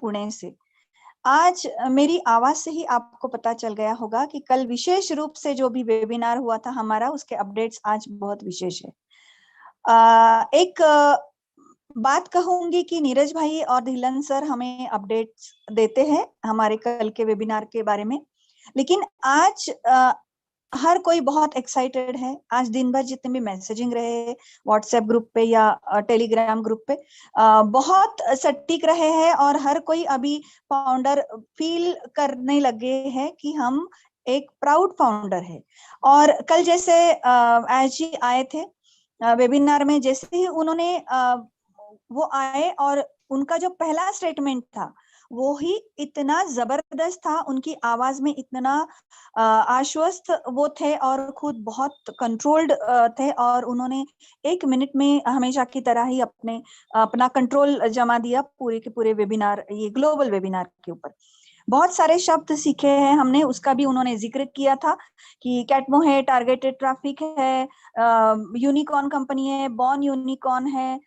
पुणे से। आज मेरी आवाज से ही आपको पता चल गया होगा कि कल विशेष रूप से जो भी वेबिनार हुआ था हमारा, उसके अपडेट्स आज बहुत विशेष है। एक बात कहूंगी कि नीरज भाई और धिलन सर हमें अपडेट्स देते हैं हमारे कल के वेबिनार के बारे में, लेकिन आज हर कोई बहुत एक्साइटेड है। आज दिन भर जितने भी मैसेजिंग रहे व्हाट्सएप ग्रुप पे या टेलीग्राम ग्रुप पे, बहुत सटीक रहे हैं और हर कोई अभी फाउंडर फील करने लगे हैं कि हम एक प्राउड फाउंडर है। और कल जैसे आज जी आए थे वेबिनार में, जैसे ही उन्होंने वो आए और उनका जो पहला स्टेटमेंट था वो ही इतना जबरदस्त था, उनकी आवाज में इतना आश्वस्त वो थे और खुद बहुत कंट्रोल्ड थे, और उन्होंने 1 मिनट में हमेशा की तरह ही अपना कंट्रोल जमा दिया पूरे के पूरे वेबिनार, ये ग्लोबल वेबिनार के ऊपर। बहुत सारे शब्द सीखे हैं हमने, उसका भी उन्होंने जिक्र किया था कि कैटमो है, टारगेटेड ट्रैफिक है, यूनिकॉर्न कंपनी है, बॉर्न यूनिकॉर्न है,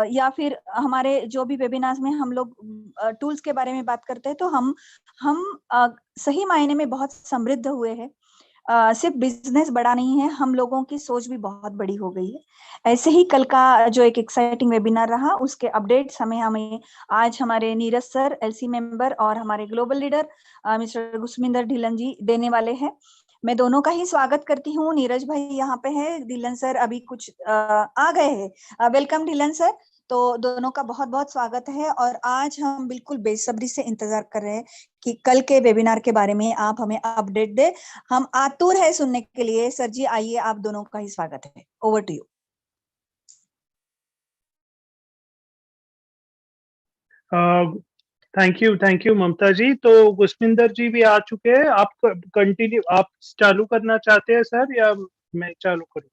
या फिर हमारे जो भी वेबिनार्स में हम लोग टूल्स के बारे में बात करते हैं तो हम सही मायने में बहुत समृद्ध हुए हैं। सिर्फ बिजनेस बड़ा नहीं है, हम लोगों की सोच भी बहुत बड़ी हो गई है। ऐसे ही कल का जो एक एक्साइटिंग वेबिनार रहा, उसके अपडेट्स हमें हमें आज हमारे नीरज सर एलसी मेंबर और हमारे ग्लोबल लीडर मिस्टर गुसमिंदर ढिलन जी देने वाले हैं। मैं दोनों का ही स्वागत करती हूँ। नीरज भाई यहाँ पे है, ढिलन सर अभी कुछ आ गए हैं। Welcome Dhillon sir. तो दोनों का बहुत बहुत स्वागत है और आज हम बिल्कुल बेसब्री से इंतजार कर रहे हैं कि कल के वेबिनार के बारे में आप हमें अपडेट दे। हम आतुर है सुनने के लिए। सर जी आइए, आप दोनों का ही स्वागत है। Over to you. Thank you Mamta ji. तो गुसमिंदर जी भी आ चुके हैं। आप कंटिन्यू, आप चालू करना चाहते हैं सर या मैं चालू करूं?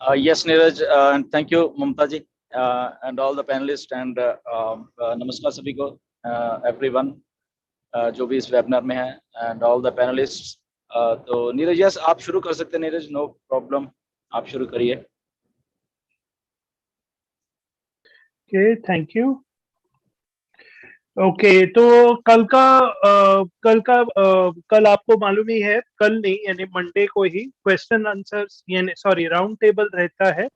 Yes, Neeraj, and thank you, Mamta ji, and all the panelists, and नमस्कार सभी को, everyone जो भी इस वेबिनार में है, and all the panelists. तो नीरज, यस आप शुरू कर सकते हैं नीरज, नो प्रॉब्लम, आप शुरू करिए। Okay, thank you. ओके, तो कल आपको मालूम ही है, कल नहीं यानी मंडे को ही क्वेश्चन आंसर्स यानी सॉरी राउंड टेबल रहता है।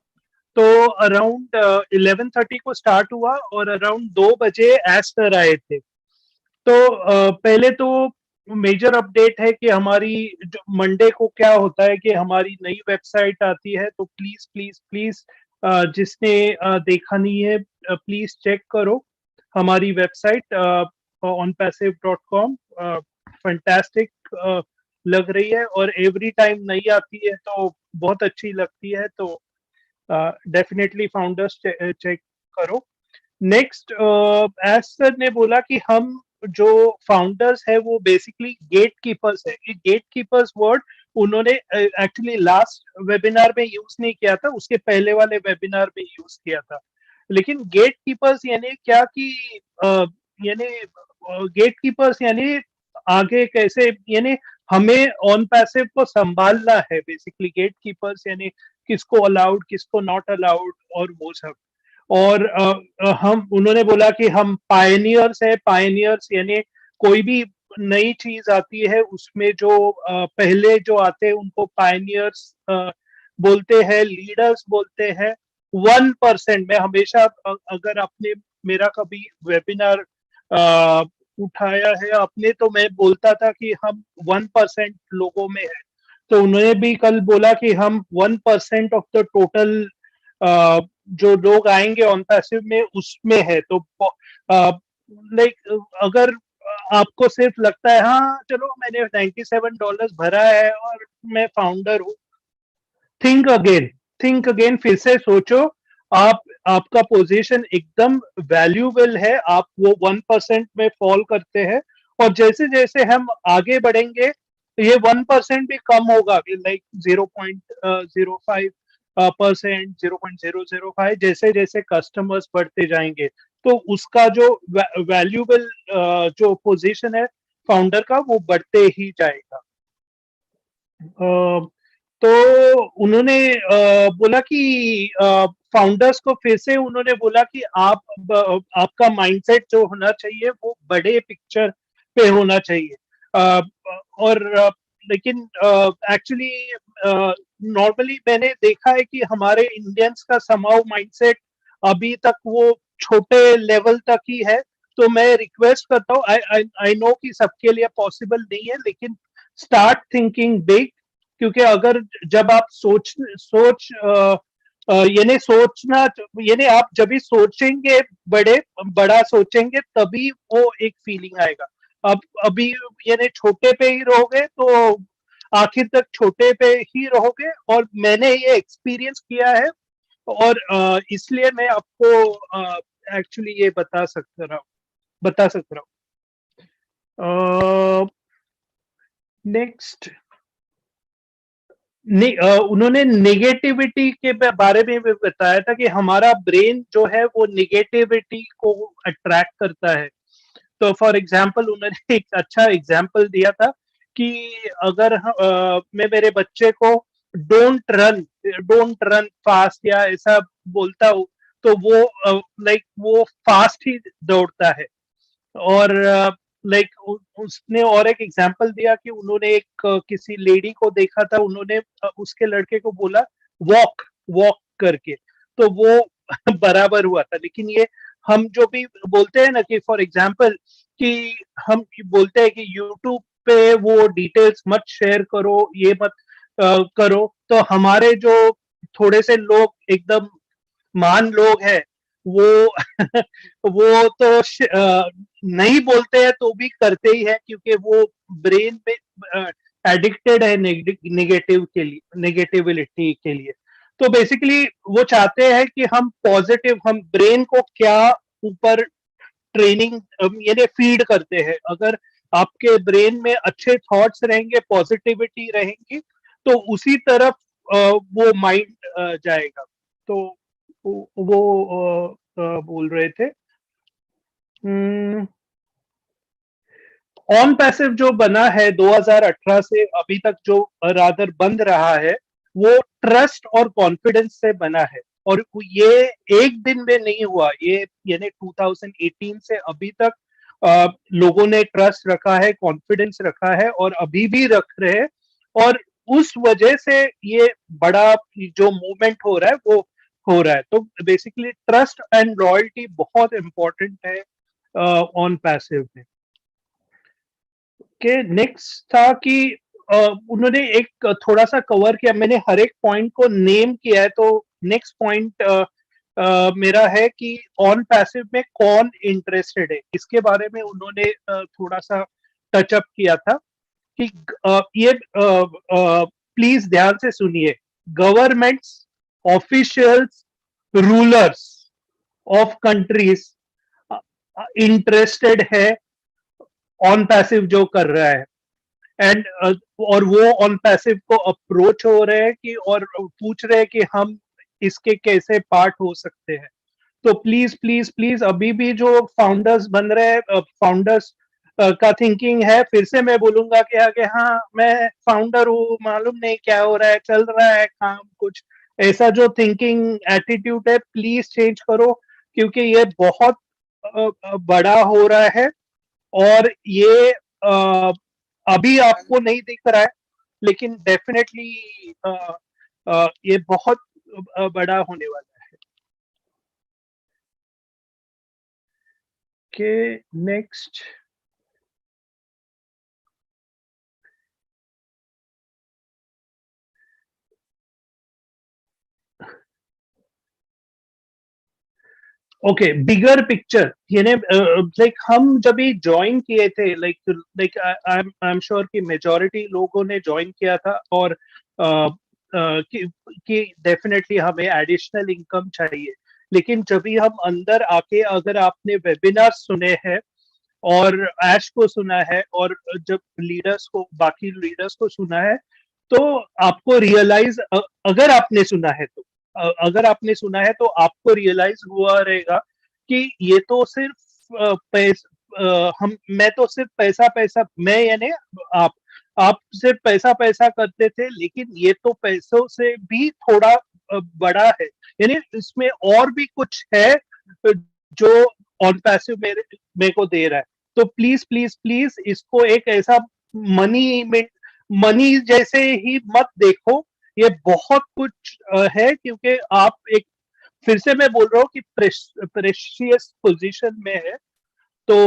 तो अराउंड 11:30 को स्टार्ट हुआ और अराउंड 2 बजे एस्टर आए थे। तो पहले तो मेजर अपडेट है कि हमारी जो मंडे को क्या होता है कि हमारी नई वेबसाइट आती है। तो प्लीज प्लीज प्लीज जिसने देखा नहीं है प्लीज चेक करो हमारी वेबसाइट onpassive.com। फैंटास्टिक लग रही है और एवरी टाइम नई आती है तो बहुत अच्छी लगती है। तो डेफिनेटली फाउंडर्स चेक करो। नेक्स्ट, एज सर ने बोला कि हम जो फाउंडर्स है वो बेसिकली गेट कीपर्स है। ये गेट कीपर्स वर्ड उन्होंने एक्चुअली लास्ट वेबिनार में यूज नहीं किया था, उसके पहले वाले वेबिनार में यूज किया था। लेकिन गेट कीपर्स यानी क्या कि यानी गेट कीपर्स यानी आगे कैसे, यानी हमें ऑन पैसिव को संभालना है। बेसिकली गेट कीपर्स यानी किसको अलाउड किसको नॉट अलाउड और वो सब। और हम उन्होंने बोला कि हम पायनियर्स है। पायनियर्स यानी कोई भी नई चीज आती है उसमें जो पहले जो आते हैं उनको पायनियर्स बोलते हैं, लीडर्स बोलते हैं। 1%, मैं हमेशा अगर आपने मेरा कभी वेबिनार उठाया है आपने तो मैं बोलता था कि हम 1% लोगों में है। तो उन्होंने भी कल बोला कि हम 1% ऑफ द टोटल जो लोग आएंगे ऑन पैसिव में उसमें है। तो लाइक अगर आपको सिर्फ लगता है हाँ चलो मैंने $97 भरा है और मैं फाउंडर हूँ, थिंक अगेन, फिर से सोचो। आपका पोजीशन एकदम वैल्यूएबल है। आप वो 1% में फॉल करते हैं और जैसे जैसे हम आगे बढ़ेंगे ये 1% भी कम होगा, लाइक 0.05%, 0.005, जैसे जैसे कस्टमर्स बढ़ते जाएंगे तो उसका जो वैल्यूएबल जो पोजीशन है फाउंडर का वो बढ़ते ही जाएगा। तो उन्होंने बोला कि फाउंडर्स को फिर से उन्होंने बोला कि आपका माइंडसेट जो होना चाहिए वो बड़े पिक्चर पे होना चाहिए। और लेकिन एक्चुअली नॉर्मली मैंने देखा है कि हमारे इंडियंस का समाउ माइंडसेट अभी तक वो छोटे लेवल तक ही है। तो मैं रिक्वेस्ट करता हूँ, आई नो कि सबके लिए पॉसिबल नहीं है, लेकिन स्टार्ट थिंकिंग बिग। क्योंकि अगर जब आप यानी सोचना, यानी आप जब भी सोचेंगे बड़ा सोचेंगे तभी वो एक फीलिंग आएगा। अब अभी यानी छोटे पे ही रहोगे तो आखिर तक छोटे पे ही रहोगे। और मैंने ये एक्सपीरियंस किया है, और इसलिए मैं आपको एक्चुअली ये बता सकता हूँ। नेक्स्ट, उन्होंने नेगेटिविटी के बारे में भी बताया था कि हमारा ब्रेन जो है वो नेगेटिविटी को अट्रैक्ट करता है। तो फॉर एग्जांपल उन्होंने एक अच्छा एग्जांपल दिया था कि अगर मैं मेरे बच्चे को डोंट रन फास्ट या ऐसा बोलता हूँ, तो वो लाइक वो फास्ट ही दौड़ता है। और लाइक उसने और एक एग्जांपल दिया कि उन्होंने एक किसी लेडी को देखा था, उन्होंने उसके लड़के को बोला वॉक वॉक करके, तो वो बराबर हुआ था। लेकिन ये हम जो भी बोलते हैं ना कि फॉर एग्जांपल कि हम बोलते हैं कि यूट्यूब पे वो डिटेल्स मत शेयर करो, ये मत करो, तो हमारे जो थोड़े से लोग एकदम मान लोग हैं वो वो तो नहीं बोलते हैं तो भी करते ही है, क्योंकि वो ब्रेन में एडिक्टेड है नेगेटिविटी के लिए। तो बेसिकली वो चाहते हैं कि हम पॉजिटिव, हम ब्रेन को क्या ऊपर ट्रेनिंग यानी फीड करते हैं। अगर आपके ब्रेन में अच्छे थॉट्स रहेंगे, पॉजिटिविटी रहेंगी, तो उसी तरफ वो माइंड जाएगा। तो वो बोल रहे थे ऑन पैसिव जो बना है 2018 से अभी तक, जो रादर बन रहा है, वो ट्रस्ट और कॉन्फिडेंस से बना है। और ये एक दिन में नहीं हुआ, ये यानी 2018 से अभी तक लोगों ने ट्रस्ट रखा है, कॉन्फिडेंस रखा है, और अभी भी रख रहे हैं। और उस वजह से ये बड़ा जो मूवमेंट हो रहा है वो हो रहा है। तो बेसिकली ट्रस्ट एंड लॉयल्टी बहुत इंपॉर्टेंट है ऑन पैसिव में। के नेक्स्ट था कि उन्होंने एक थोड़ा सा कवर किया, मैंने हर एक पॉइंट को नेम किया है। तो नेक्स्ट पॉइंट मेरा है कि ऑन पैसिव में कौन इंटरेस्टेड है, इसके बारे में उन्होंने थोड़ा सा टच अप किया था कि ये प्लीज ध्यान से सुनिए, governments, officials, rulers of countries interested है ऑन पैसिव जो कर रहा है। एंड और वो ऑन पैसिव को अप्रोच हो रहे हैं कि और पूछ रहे हैं कि हम इसके कैसे पार्ट हो सकते हैं। तो प्लीज प्लीज प्लीज अभी भी जो फाउंडर्स बन रहे हैं, फाउंडर्स का थिंकिंग है, फिर से मैं बोलूंगा कि आगे हाँ मैं फाउंडर हूँ, मालूम नहीं क्या हो रहा है, चल रहा है काम, कुछ ऐसा जो थिंकिंग एटीट्यूड है प्लीज चेंज करो, क्योंकि ये बहुत बड़ा हो रहा है। और ये अभी आपको नहीं दिख रहा है, लेकिन डेफिनेटली ये बहुत बड़ा होने वाला है। के नेक्स्ट, ओके, बिगर पिक्चर, यानी लाइक हम जब भी ज्वाइन किए थे, लाइक आई एम श्योर कि मेजॉरिटी लोगों ने ज्वाइन किया था, और कि डेफिनेटली हमें एडिशनल इनकम चाहिए। लेकिन जब भी हम अंदर आके, अगर आपने वेबिनार सुने हैं और ऐश को सुना है, और जब लीडर्स को, बाकी लीडर्स को सुना है, तो आपको रियलाइज, अगर आपने सुना है तो अगर आपने सुना है तो आपको रियलाइज हुआ रहेगा कि ये तो सिर्फ मैं तो सिर्फ पैसा पैसा, मैं यानी आप सिर्फ पैसा पैसा करते थे, लेकिन ये तो पैसों से भी थोड़ा बड़ा है, यानी इसमें और भी कुछ है जो ऑन पैसिव मेरे को दे रहा है। तो प्लीज प्लीज प्लीज इसको एक ऐसा मनी जैसे ही मत देखो, ये बहुत कुछ है, क्योंकि आप एक, फिर से मैं बोल रहा हूँ कि प्रेशियस पोजीशन में है। तो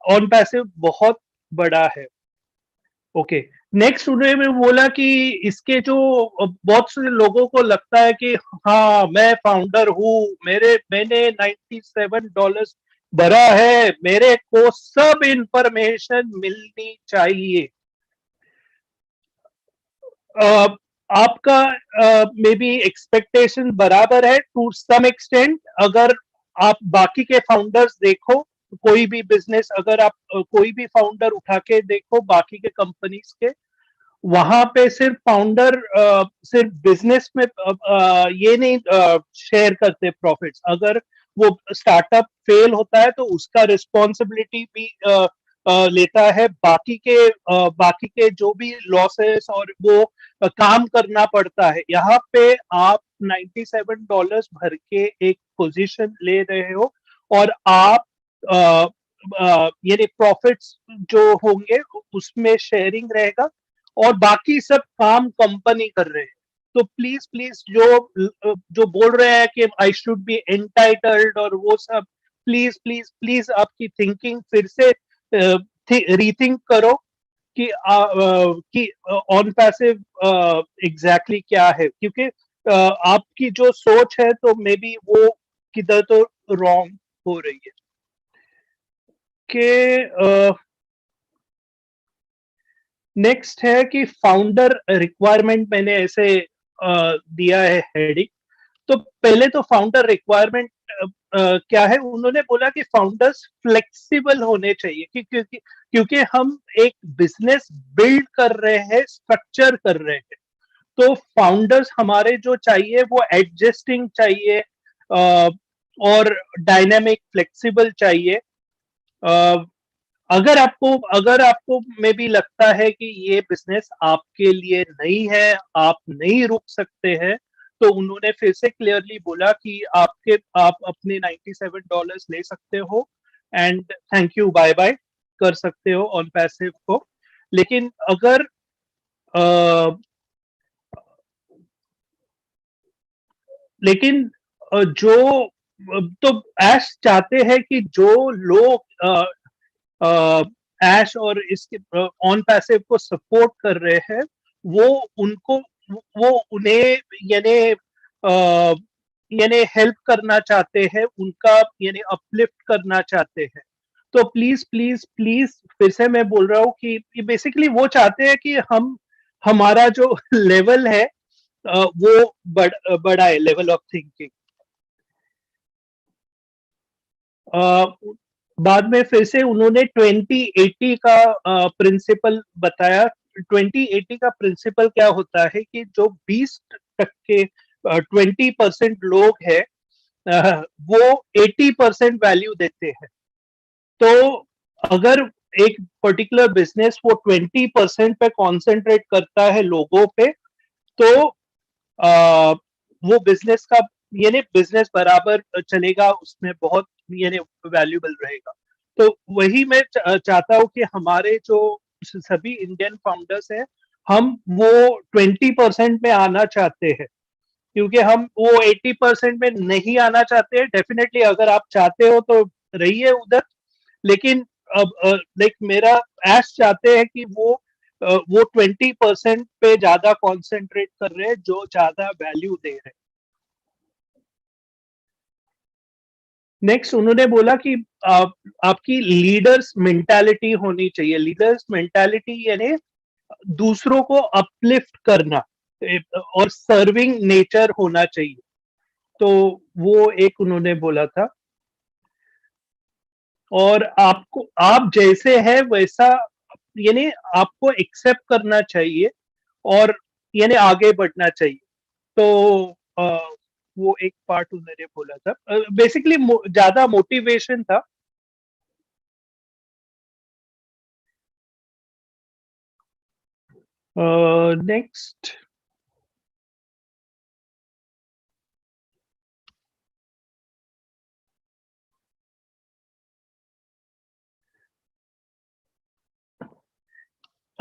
ऑन पैसिव बहुत बड़ा है। ओके, नेक्स्ट उन्होंने बोला कि इसके जो बहुत से लोगों को लगता है कि हाँ मैं फाउंडर हूँ, मैंने $97 भरा है, मेरे को सब इंफॉर्मेशन मिलनी चाहिए। आपका मे बी एक्सपेक्टेशन बराबर है टू सम एक्सटेंट। अगर आप बाकी के फाउंडर्स देखो, कोई भी बिजनेस, अगर आप कोई भी फाउंडर उठा के देखो बाकी के कंपनीज के, वहां पे सिर्फ फाउंडर सिर्फ बिजनेस में ये नहीं शेयर करते प्रॉफिट्स। अगर वो स्टार्टअप फेल होता है तो उसका रिस्पॉन्सिबिलिटी भी लेता है। बाकी के जो भी लॉसेस और वो काम करना पड़ता है। यहाँ पे आप $97 भर के एक पोजीशन ले रहे हो, और आप यानी प्रॉफिट्स जो होंगे उसमें शेयरिंग रहेगा, और बाकी सब काम कंपनी कर रहे हैं। तो प्लीज प्लीज जो बोल रहे हैं कि आई शुड बी एंटाइटल्ड और वो सब, प्लीज प्लीज प्लीज आपकी थिंकिंग फिर से रीथिंक करो कि ऑन पैसिव एग्जैक्टली क्या है, क्योंकि आपकी जो सोच है तो मे बी वो किधर तो रॉन्ग हो रही है। कि नेक्स्ट है कि फाउंडर रिक्वायरमेंट मैंने ऐसे दिया है हेडिंग। तो पहले तो फाउंडर रिक्वायरमेंट क्या है, उन्होंने बोला कि फाउंडर्स फ्लेक्सिबल होने चाहिए, क्योंकि हम एक बिजनेस बिल्ड कर रहे हैं, स्ट्रक्चर कर रहे हैं। तो फाउंडर्स हमारे जो चाहिए वो एडजस्टिंग चाहिए, और डायनेमिक फ्लेक्सिबल चाहिए। अगर आपको मे भी लगता है कि ये बिजनेस आपके लिए नहीं है, आप नहीं रुक सकते हैं, तो उन्होंने फिर से क्लियरली बोला कि आप अपने $97 ले सकते हो and thank you bye bye कर सकते हो ऑन पैसिव को। लेकिन अगर लेकिन जो तो ऐश चाहते हैं कि जो लोग ऐश और इसके ऑन पैसिव को सपोर्ट कर रहे हैं, वो उनको वो उन्हें यानी हेल्प करना चाहते हैं, उनका यानी अपलिफ्ट करना चाहते हैं। तो प्लीज प्लीज प्लीज फिर से मैं बोल रहा हूँ कि बेसिकली वो चाहते हैं कि हमारा जो लेवल है वो बड़ा है, लेवल ऑफ थिंकिंग। बाद में फिर से उन्होंने 2080 का प्रिंसिपल बताया। 2080 का प्रिंसिपल क्या होता है कि जो 20% 20% लोग हैं वो 80% वैल्यू देते हैं। तो अगर एक पर्टिकुलर बिजनेस वो 20% पे कॉन्सेंट्रेट करता है लोगों पे, तो वो बिजनेस का यानी बिजनेस बराबर चलेगा, उसमें बहुत यानी वैल्यूबल रहेगा। तो वही मैं चाहता हूँ कि हमारे जो सभी इंडियन फाउंडर्स हैं, हम वो 20% में आना चाहते हैं, क्योंकि हम वो 80% में नहीं आना चाहते हैं। डेफिनेटली अगर आप चाहते हो तो रहिए उधर, लेकिन अब लाइक मेरा ऐश चाहते हैं कि वो 20% पे ज्यादा कॉन्सेंट्रेट कर रहे हैं, जो ज्यादा वैल्यू दे रहे हैं। नेक्स्ट उन्होंने बोला कि आपकी लीडर्स मेंटालिटी होनी चाहिए। लीडर्स मेंटालिटी यानी दूसरों को अपलिफ्ट करना और सर्विंग नेचर होना चाहिए। तो वो एक उन्होंने बोला था। और आप जैसे है वैसा यानी आपको एक्सेप्ट करना चाहिए और यानी आगे बढ़ना चाहिए। तो वो एक पार्ट उन्होंने बोला था। बेसिकली ज्यादा मोटिवेशन था। नेक्स्ट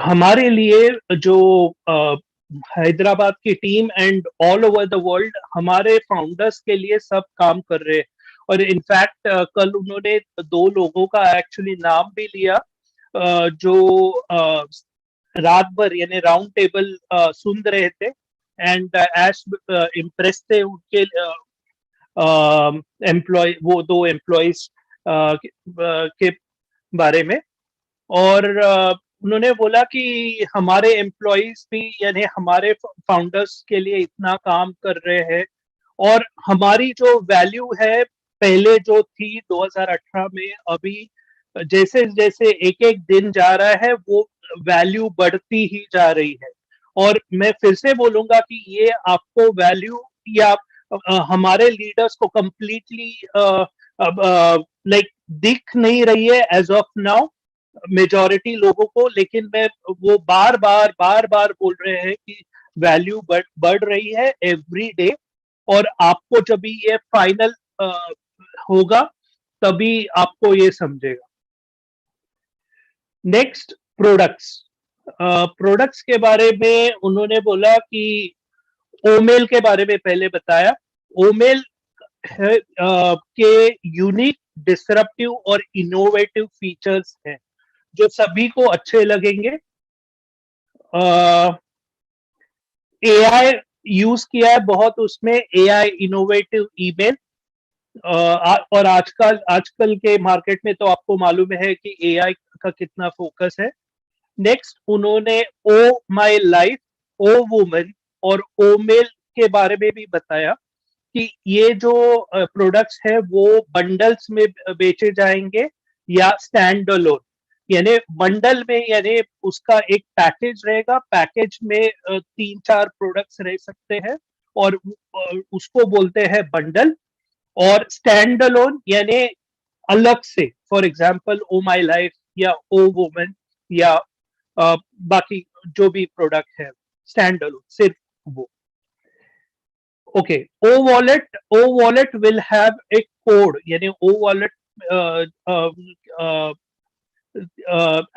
हमारे लिए जो हैदराबाद की team and all over the world हमारे फाउंडर्स के लिए सब काम कर रहे हैं। और इनफैक्ट कल उन्होंने 2 लोगों का एक्चुअली नाम भी लिया जो रात भर यानी राउंड टेबल सुन रहे थे एंड एज इम्प्रेस थे उनके एम्प्लॉय, वो 2 एम्प्लॉयज के बारे में। और उन्होंने बोला कि हमारे एम्प्लॉयज भी यानी हमारे फाउंडर्स के लिए इतना काम कर रहे हैं और हमारी जो वैल्यू है पहले जो थी 2018 में, अभी जैसे जैसे एक एक दिन जा रहा है वो वैल्यू बढ़ती ही जा रही है। और मैं फिर से बोलूंगा कि ये आपको वैल्यू या हमारे लीडर्स को कंप्लीटली लाइक दिख नहीं रही है एज ऑफ नाउ मेजॉरिटी लोगों को, लेकिन मैं वो बार बार बोल रहे हैं कि वैल्यू बढ़ रही है एवरी डे। और आपको जब भी ये फाइनल होगा तभी आपको ये समझेगा। Next, products. प्रोडक्ट्स के बारे में उन्होंने बोला कि ओमेल के बारे में पहले बताया। ओमेल के यूनिक, डिसरप्टिव और इनोवेटिव फीचर्स हैं जो सभी को अच्छे लगेंगे। एआई यूज किया है बहुत उसमें, एआई इनोवेटिव ईमेल। और आजकल के मार्केट में तो आपको मालूम है कि एआई का कितना फोकस है। नेक्स्ट, उन्होंने ओ माई लाइफ, ओ वुमन और ओ मेल के बारे में भी बताया कि ये जो प्रोडक्ट्स है वो बंडल्स में बेचे जाएंगे या स्टैंड अलोन। यानी बंडल में यानी उसका एक पैकेज रहेगा, पैकेज में 3-4 प्रोडक्ट्स रह सकते हैं और उसको बोलते हैं बंडल। और स्टैंड अलोन यानी अलग से, for example O my life या ओ वुमन या बाकी जो भी प्रोडक्ट है स्टैंड अलोन सिर्फ वो। Okay, O wallet will have a code, यानी ओ वॉलेट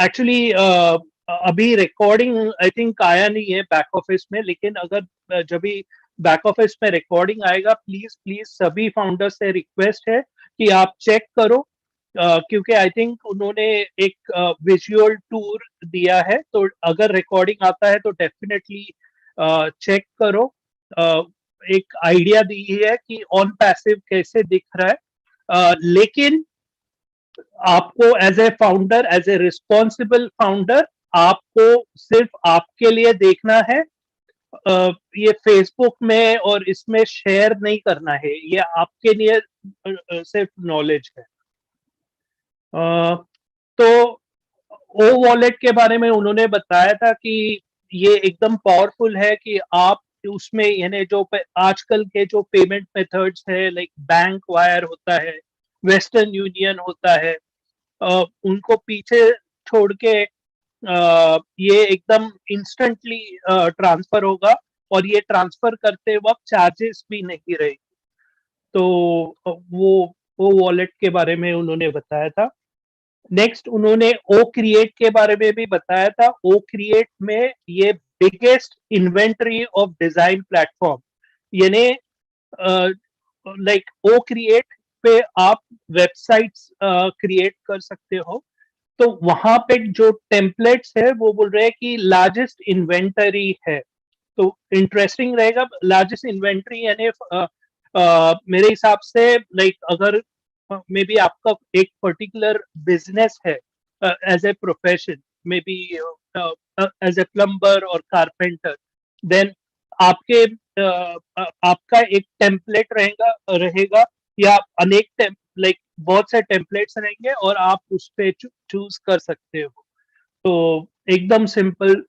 एक्चुअली अभी रिकॉर्डिंग आई थिंक आया नहीं है बैक ऑफिस में, लेकिन अगर जब भी बैक ऑफिस में रिकॉर्डिंग आएगा प्लीज प्लीज सभी फाउंडर्स से रिक्वेस्ट है कि आप चेक करो, क्योंकि आई थिंक उन्होंने एक विजुअल टूर दिया है, तो अगर रिकॉर्डिंग आता है तो डेफिनेटली चेक करो। एक आइडिया दी है कि ऑन पैसिव कैसे दिख रहा है, लेकिन आपको as a founder, as a responsible founder, आपको सिर्फ आपके लिए देखना है। ये फेसबुक में और इसमें शेयर नहीं करना है, ये आपके लिए सिर्फ नॉलेज है। तो ओ वॉलेट के बारे में उन्होंने बताया था कि ये एकदम पावरफुल है कि आप उसमें यानी जो आजकल के जो पेमेंट मेथड्स है लाइक बैंक वायर होता है, वेस्टर्न यूनियन होता है, उनको पीछे छोड़ के ये एकदम इंस्टेंटली ट्रांसफर होगा और ये ट्रांसफर करते वक्त चार्जेस भी नहीं रहेगी। तो वो वॉलेट के बारे में उन्होंने बताया था। नेक्स्ट, उन्होंने ओ क्रिएट के बारे में भी बताया था। ओ क्रिएट में ये biggest inventory of design platform, यानी लाइक ओ क्रिएट पे आप वेबसाइट्स क्रिएट कर सकते हो। तो वहां पे जो टेम्पलेट्स है वो बोल रहे हैं कि लार्जेस्ट इन्वेंटरी है, तो इंटरेस्टिंग रहेगा। लार्जेस्ट इन्वेंटरी यानी मेरे हिसाब से लाइक अगर मे बी आपका एक पर्टिकुलर बिजनेस है as a profession, may be as a plumber और कारपेंटर, देन आपके आपका एक टेम्पलेट रहेगा या अनेक लाइक बहुत से टेम्पलेट्स रहेंगे और आप उस पे चूज कर सकते हो, तो एकदम सिंपल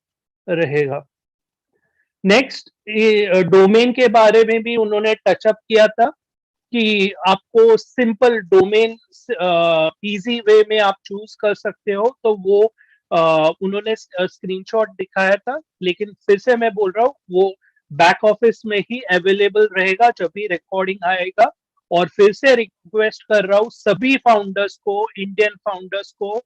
रहेगा। नेक्स्ट, डोमेन के बारे में भी उन्होंने टचअप किया था कि आपको सिंपल डोमेन इजी वे में आप चूज कर सकते हो, तो वो उन्होंने स्क्रीनशॉट दिखाया था, लेकिन फिर से मैं बोल रहा हूँ वो बैक ऑफिस में ही अवेलेबल रहेगा जब भी रिकॉर्डिंग आएगा। और फिर से रिक्वेस्ट कर रहा हूँ सभी फाउंडर्स को, इंडियन फाउंडर्स को,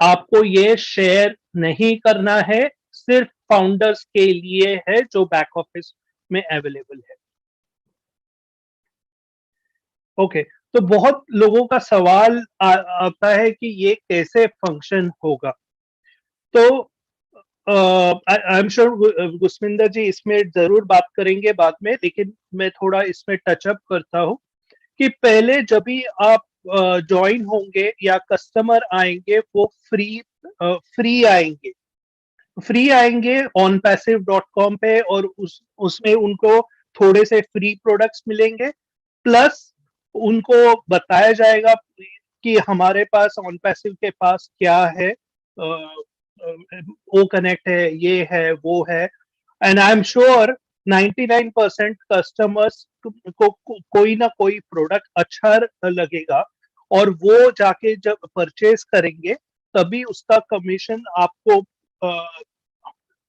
आपको ये शेयर नहीं करना है, सिर्फ फाउंडर्स के लिए है जो बैक ऑफिस में अवेलेबल है। ओके, तो बहुत लोगों का सवाल आता है कि ये कैसे फंक्शन होगा। तो आई एम श्योर गुस्मिंदर जी इसमें जरूर बात करेंगे बाद में, लेकिन मैं थोड़ा इसमें टचअप करता हूँ कि पहले जब भी आप ज्वाइन होंगे या कस्टमर आएंगे वो फ्री आएंगे, फ्री आएंगे onpassive.com पे, और उसमें उनको थोड़े से फ्री प्रोडक्ट्स मिलेंगे, प्लस उनको बताया जाएगा कि हमारे पास onpassive के पास क्या है, ओ कनेक्ट है, ये है, वो है, and I am sure 99% customers को कोई ना कोई प्रोडक्ट अच्छा लगेगा, और वो जाके जब परचेज करेंगे तभी उसका कमीशन आपको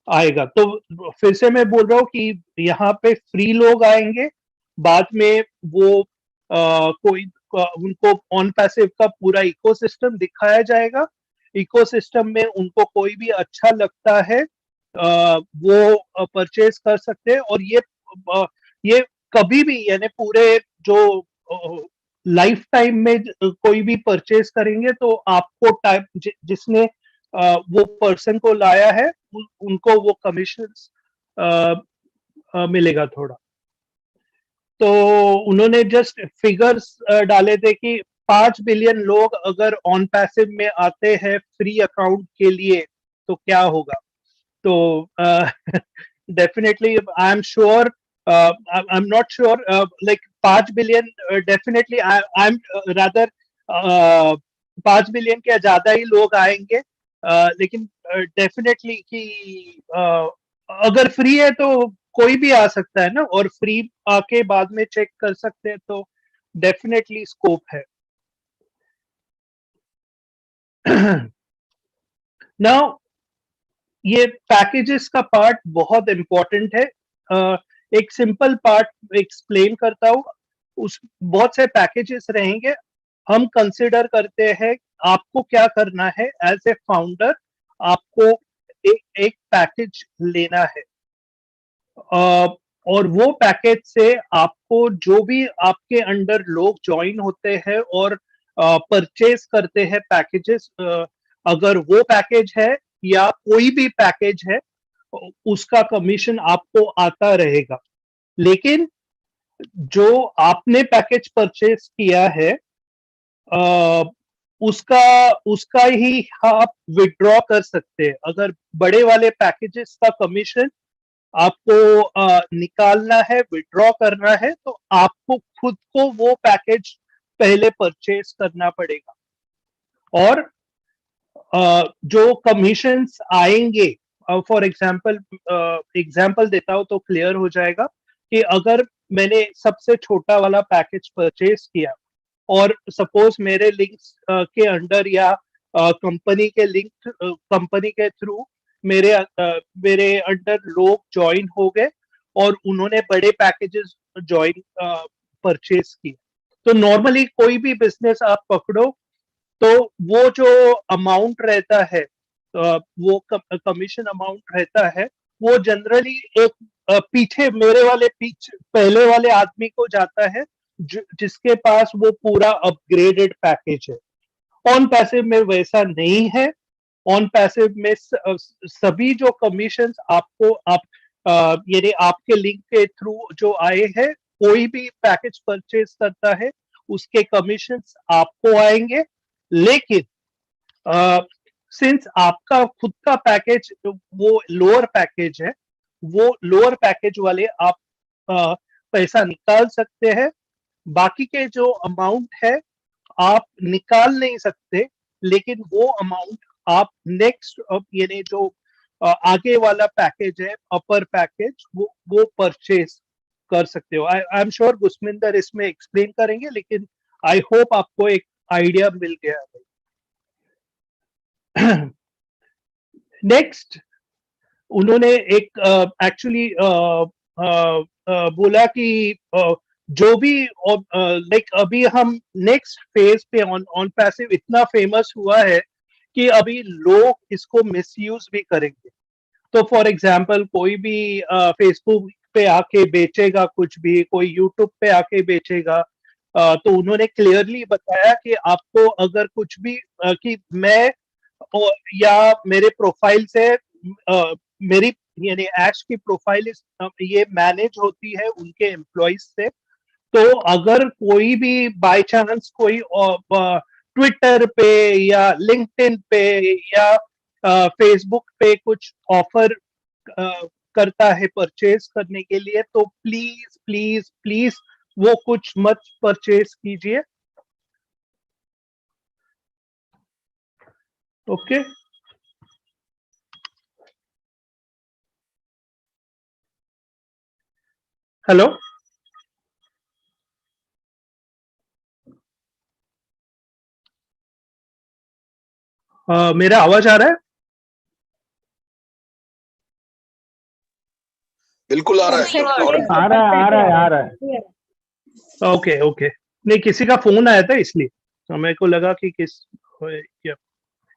आएगा। तो फिर से मैं बोल रहा हूँ कि यहाँ पे फ्री लोग आएंगे, बाद में वो उनको onpassive का पूरा इकोसिस्टम दिखाया जाएगा, इकोसिस्टम में उनको कोई भी अच्छा लगता है वो परचेज कर सकते हैं, और ये कभी भी यानी पूरे जो लाइफ टाइम में कोई भी परचेज करेंगे तो आपको टाइम जिसने वो पर्सन को लाया है उनको वो कमीशन मिलेगा थोड़ा। तो उन्होंने जस्ट फिगर्स डाले थे कि 5 बिलियन लोग अगर onpassive में आते हैं फ्री अकाउंट के लिए तो क्या होगा। तो definitely I am sure, I am not sure, like 5 billion definitely I am rather 5 billion के ज्यादा ही लोग आएंगे, लेकिन डेफिनेटली कि अगर फ्री है तो कोई भी आ सकता है ना, और फ्री आके बाद में चेक कर सकते हैं, तो डेफिनेटली स्कोप है। नाउ ये पैकेजेस का पार्ट बहुत इंपॉर्टेंट है। एक सिंपल पार्ट एक्सप्लेन करता हूँ। उस बहुत से पैकेजेस रहेंगे, हम कंसिडर करते हैं आपको क्या करना है एज ए फाउंडर, आपको एक पैकेज लेना है, और वो पैकेज से आपको जो भी आपके अंडर लोग ज्वाइन होते हैं और परचेज करते हैं पैकेजेस, अगर वो पैकेज है या कोई भी पैकेज है उसका कमीशन आपको आता रहेगा। लेकिन जो आपने पैकेज परचेज किया है उसका ही आप विड्रॉ कर सकते हैं। अगर बड़े वाले पैकेजेस का कमीशन आपको निकालना है, विड्रॉ करना है, तो आपको खुद को वो पैकेज पहले परचेज करना पड़ेगा। और जो कमीशंस आएंगे, फॉर एग्जांपल देता हूं तो क्लियर हो जाएगा कि अगर मैंने सबसे छोटा वाला पैकेज परचेज किया और सपोज मेरे लिंक्स के अंडर या कंपनी के थ्रू मेरे अंडर लोग ज्वाइन हो गए और उन्होंने बड़े पैकेजेस ज्वाइन परचेज किए, तो नॉर्मली कोई भी बिजनेस आप पकड़ो तो वो जो अमाउंट रहता है, वो कमीशन अमाउंट रहता है, वो जनरली एक पीछे पहले वाले आदमी को जाता है जिसके पास वो पूरा अपग्रेडेड पैकेज है। onpassive में वैसा नहीं है। onpassive में सभी जो कमीशन यानी आपके लिंक के थ्रू जो आए हैं, कोई भी पैकेज परचेज करता है उसके कमीशन आपको आएंगे। लेकिन सिंस आपका खुद का पैकेज वो लोअर पैकेज है, वो लोअर पैकेज वाले आप पैसा निकाल सकते हैं, बाकी के जो अमाउंट है आप निकाल नहीं सकते, लेकिन वो अमाउंट आप नेक्स्ट यानी जो आगे वाला पैकेज है अपर पैकेज वो परचेज कर सकते हो। आई एम श्योर गुस्मिंदर इसमें एक्सप्लेन करेंगे, लेकिन आई होप आपको एक आइडिया मिल गया है। नेक्स्ट उन्होंने एक एक्चुअली बोला कि जो भी लाइक अभी हम नेक्स्ट फेज पे onpassive इतना फेमस हुआ है कि अभी लोग इसको मिसयूज भी करेंगे। तो फॉर एग्जाम्पल कोई भी फेसबुक पे आके बेचेगा कुछ भी, कोई यूट्यूब पे आके बेचेगा, तो उन्होंने क्लियरली बताया कि आपको अगर कुछ भी कि मैं या मेरे प्रोफाइल से मेरी यानी ऐश की प्रोफाइल ये मैनेज होती है उनके एम्प्लॉइज से। तो अगर कोई भी बाय चांस कोई ट्विटर पे या लिंक्डइन पे या फेसबुक पे कुछ ऑफर करता है परचेज करने के लिए, तो प्लीज प्लीज प्लीज वो कुछ मत परचेज कीजिए। ओके, हेलो, मेरा आवाज आ रहा है? बिल्कुल आ रहा है। आ रहा है। ओके ओके, नहीं किसी का फोन आया था इसलिए तो मेरे को लगा कि किस,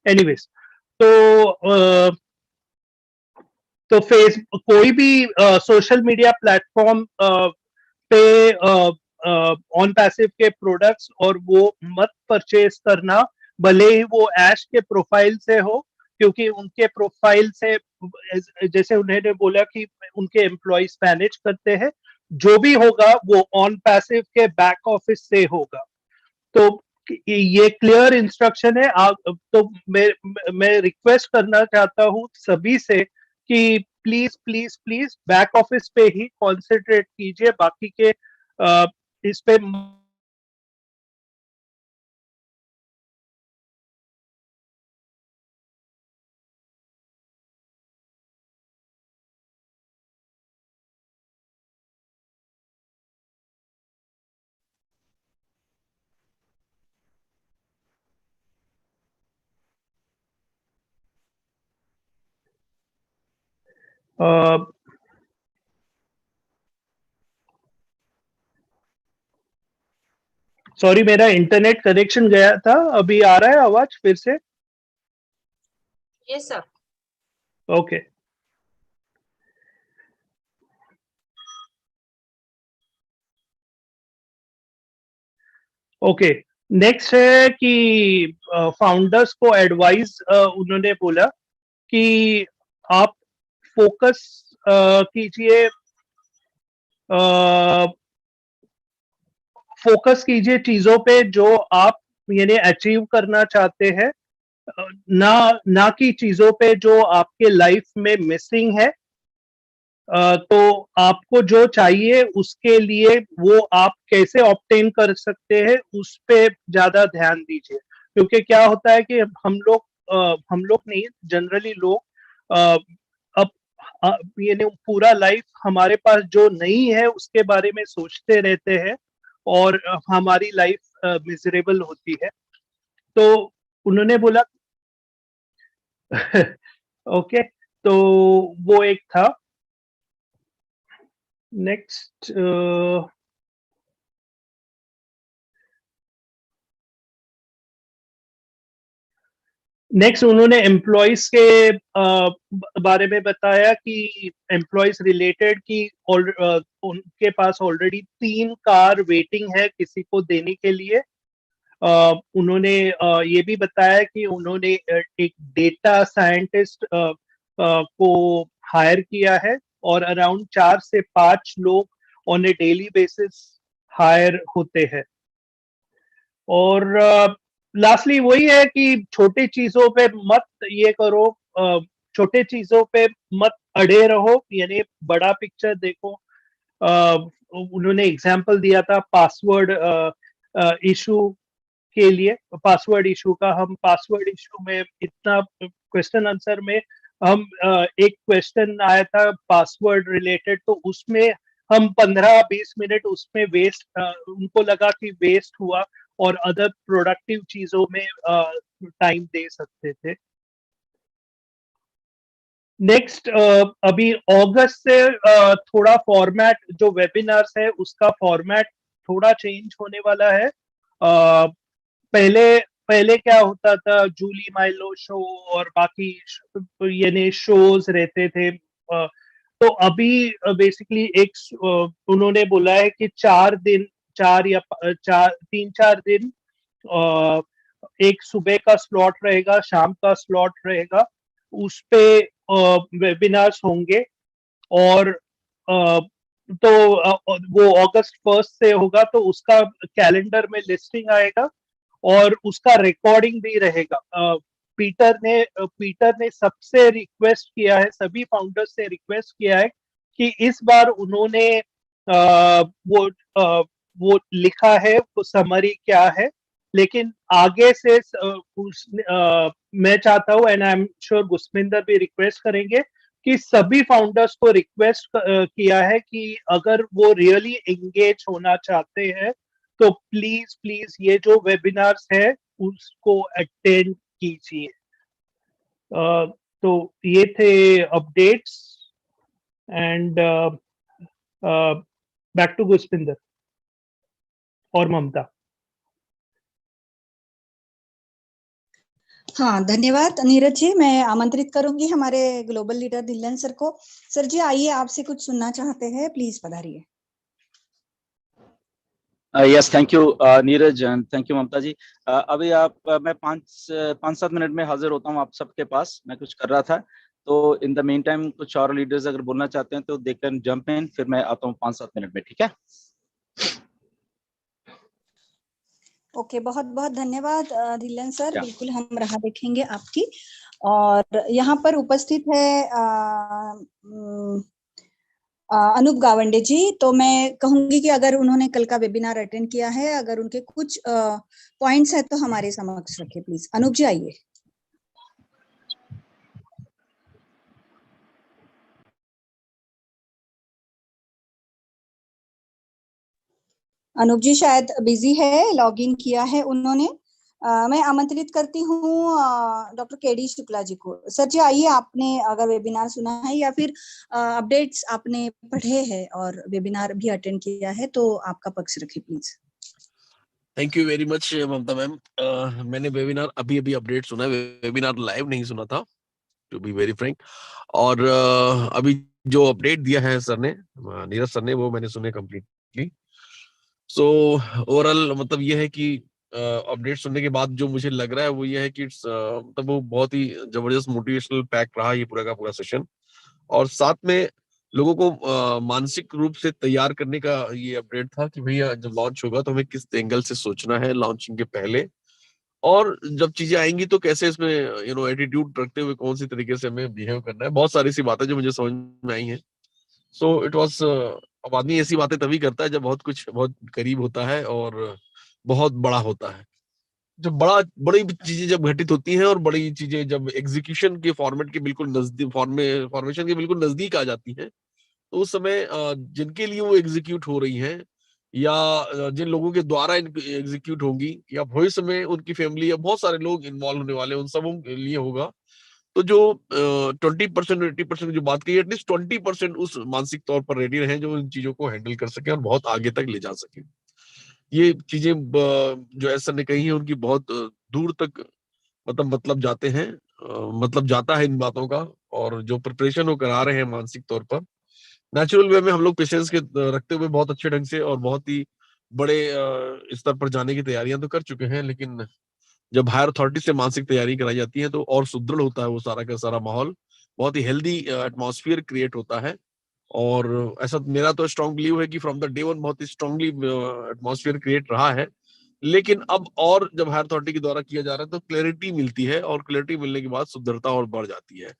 एनीवेज। तो कोई भी सोशल मीडिया प्लेटफॉर्म पे ऑन पैसिव के प्रोडक्ट्स और वो मत परचेज करना, भले ही वो ऐश के प्रोफाइल से हो, क्योंकि उनके प्रोफाइल से जैसे उन्होंने बोला कि उनके एम्प्लॉइज मैनेज करते हैं, जो भी होगा वो ऑन पैसिव के बैक ऑफिस से होगा। तो ये क्लियर इंस्ट्रक्शन है। तो मैं रिक्वेस्ट करना चाहता हूँ सभी से कि please please please back office पे ही कॉन्सेंट्रेट कीजिए, बाकी के इस पे सॉरी, मेरा इंटरनेट कनेक्शन गया था। अभी आ रहा है आवाज फिर से? Yes sir. Okay, okay. Next है कि फाउंडर्स को एडवाइस उन्होंने बोला कि आप फोकस कीजिए, फोकस कीजिए चीजों पे जो आप यानी अचीव करना चाहते हैं, ना ना कि चीजों पे जो आपके लाइफ में मिसिंग है। तो आपको जो चाहिए उसके लिए वो आप कैसे ऑब्टेन कर सकते हैं उस पे ज्यादा ध्यान दीजिए। क्योंकि क्या होता है कि हम लोग नहीं, जनरली लोग अब ये पूरा लाइफ हमारे पास जो नहीं है उसके बारे में सोचते रहते हैं और हमारी लाइफ मिजरेबल होती है। तो उन्होंने बोला ओके, तो वो एक था। नेक्स्ट उन्होंने एम्प्लॉयज के बारे में बताया कि एम्प्लॉयज रिलेटेड की उनके पास ऑलरेडी 3 कार वेटिंग है किसी को देने के लिए। उन्होंने ये भी बताया कि उन्होंने एक डेटा साइंटिस्ट को हायर किया है और अराउंड 4 से 5 लोग on a daily basis hire होते हैं। और लास्टली वही है कि छोटी चीजों पे मत ये करो, छोटे चीजों पे मत अड़े रहो, यानी बड़ा पिक्चर देखो। उन्होंने एग्जाम्पल दिया था पासवर्ड इशू के लिए, पासवर्ड इशू का। हम पासवर्ड इशू में इतना क्वेश्चन आंसर में हम एक क्वेश्चन आया था पासवर्ड रिलेटेड, तो उसमें हम 15-20 मिनट उसमें वेस्ट, उनको लगा कि वेस्ट हुआ और अदर प्रोडक्टिव चीजों में टाइम दे सकते थे। नेक्स्ट, अभी अगस्त से थोड़ा फॉर्मेट जो वेबिनार्स है उसका फॉर्मेट थोड़ा चेंज होने वाला है। पहले पहले क्या होता था, जूली माइलो शो और बाकी यानी शोज रहते थे। तो अभी बेसिकली उन्होंने बोला है कि 4 दिन, 3-4 दिन एक सुबह का स्लॉट रहेगा, शाम का स्लॉट रहेगा, उस पे वेबिनार्स होंगे। और तो वो अगस्त 1 से होगा, तो उसका कैलेंडर में लिस्टिंग आएगा और उसका रिकॉर्डिंग भी रहेगा। पीटर ने सबसे रिक्वेस्ट किया है, सभी फाउंडर्स से रिक्वेस्ट किया है कि इस बार उन्होंने वो लिखा है, वो समरी क्या है, लेकिन आगे से मैं चाहता हूं, एंड आई एम श्योर गुस्मिंदर भी रिक्वेस्ट करेंगे कि सभी फाउंडर्स को रिक्वेस्ट किया है कि अगर वो रियली एंगेज होना चाहते हैं तो प्लीज प्लीज ये जो वेबिनार्स है उसको अटेंड कीजिए। तो ये थे अपडेट्स, एंड बैक टू गुस्पिंदर और ममता। हाँ, धन्यवाद नीरज जी। मैं आमंत्रित करूंगी हमारे ग्लोबल लीडर धिल्लन सर को। सर जी आइए, आपसे कुछ सुनना चाहते हैं, प्लीज पधारिए। Yes, thank you Neeraj and thank you Mamta ji. अभी मैं 5-7 मिनट में हाजिर होता हूँ आप सबके पास। मैं कुछ कर रहा था, तो इन द मेन टाइम कुछ और लीडर्स अगर बोलना चाहते हैं तो दे कैन जंप इन, फिर मैं आता हूँ 5-7 मिनट में, ठीक है? ओके, बहुत बहुत धन्यवाद धिल्लन सर। बिल्कुल हम राह देखेंगे आपकी। और यहाँ पर उपस्थित है अनूप गावंडे जी। तो मैं कहूंगी कि अगर उन्होंने कल का वेबिनार अटेंड किया है, अगर उनके कुछ पॉइंट्स है तो हमारे समक्ष रखिए प्लीज। अनूप जी आइए। अनूप जी शायद बिजी है, लॉग इन किया है उन्होंने। मैं आमंत्रित करती हूँ डॉक्टर केडी शुक्ला जी को। सर जी आइए, आपने अगर वेबिनार सुना है या फिर अपडेट्स आपने पढ़े हैं और वेबिनार भी अटेंड किया है तो आपका पक्ष रखिए please. Thank you very much Mamata ma'am. मैंने वेबिनार अभी अपडेट सुना है, वेबिनार लाइव नहीं सुना था, टू बी वेरी फ्रैंक। और अभी जो अपडेट दिया है सर ने, नीरज सर ने, वो मैंने सुने कंप्लीटली। सो ओवरऑल मतलब ये है कि अपडेट सुनने के बाद जो मुझे लग रहा है वो ये है कि मतलब वो बहुत ही जबरदस्त मोटिवेशनल पैक रहा ये पूरा का पूरा सेशन। और साथ में लोगों को मानसिक रूप से तैयार करने का ये अपडेट था कि भैया जब लॉन्च होगा तो हमें किस एंगल से सोचना है लॉन्चिंग के पहले, और जब चीजें आएंगी तो कैसे इसमें एटीट्यूड रखते हुए कौन सी तरीके से हमें बिहेव करना है। बहुत सारी सी बातें जो मुझे समझ में आई हैं। सो इट वाज, अब आदमी ऐसी बातें तभी करता है जब बहुत कुछ बहुत करीब होता है और बहुत बड़ा होता है। जब बड़ी चीजें जब घटित होती हैं और बड़ी चीजें जब एग्जीक्यूशन के फॉर्मेट के बिल्कुल नजदीक, फॉर्मेशन के बिल्कुल नजदीक आ जाती हैं, तो उस समय जिनके लिए वो एग्जीक्यूट हो रही हैं या जिन लोगों के द्वारा एग्जीक्यूट होंगी या भविष्य में उनकी फैमिली या बहुत सारे लोग इन्वॉल्व होने वाले, उन सबों के लिए होगा। तो जो 20% 80% जो बात कही, एटलीस्ट 20% उस मानसिक तौर पर रेडी रहे जो इन चीजों को हैंडल कर सके और बहुत आगे तक ले जा सके। ये चीजें जो ऐसा ने कही है उनकी बहुत दूर तक मतलब जाते हैं, मतलब जाता है इन बातों का। और जो प्रिपरेशन वो करा रहे हैं मानसिक तौर पर, नेचुरल वे में हम लोग पेशेंस के रखते हुए बहुत अच्छे ढंग से और बहुत ही बड़े स्तर पर जाने की तैयारियां तो कर चुके हैं, लेकिन जब हायर अथॉरिटी से मानसिक तैयारी कराई जाती है तो और सुदृढ़ होता है वो सारा का सारा माहौल, बहुत ही हेल्दी एटमॉस्फेयर क्रिएट होता है। और ऐसा मेरा तो स्ट्रांग बिलीव है कि फ्रॉम द डे वन बहुत ही स्ट्रांगली एटमॉस्फेयर क्रिएट रहा है। लेकिन अब और जब हायर अथॉरिटी के द्वारा किया जा रहा है तो क्लैरिटी मिलती है, और क्लैरिटी मिलने के बाद सुदृढ़ता और बढ़ जाती है।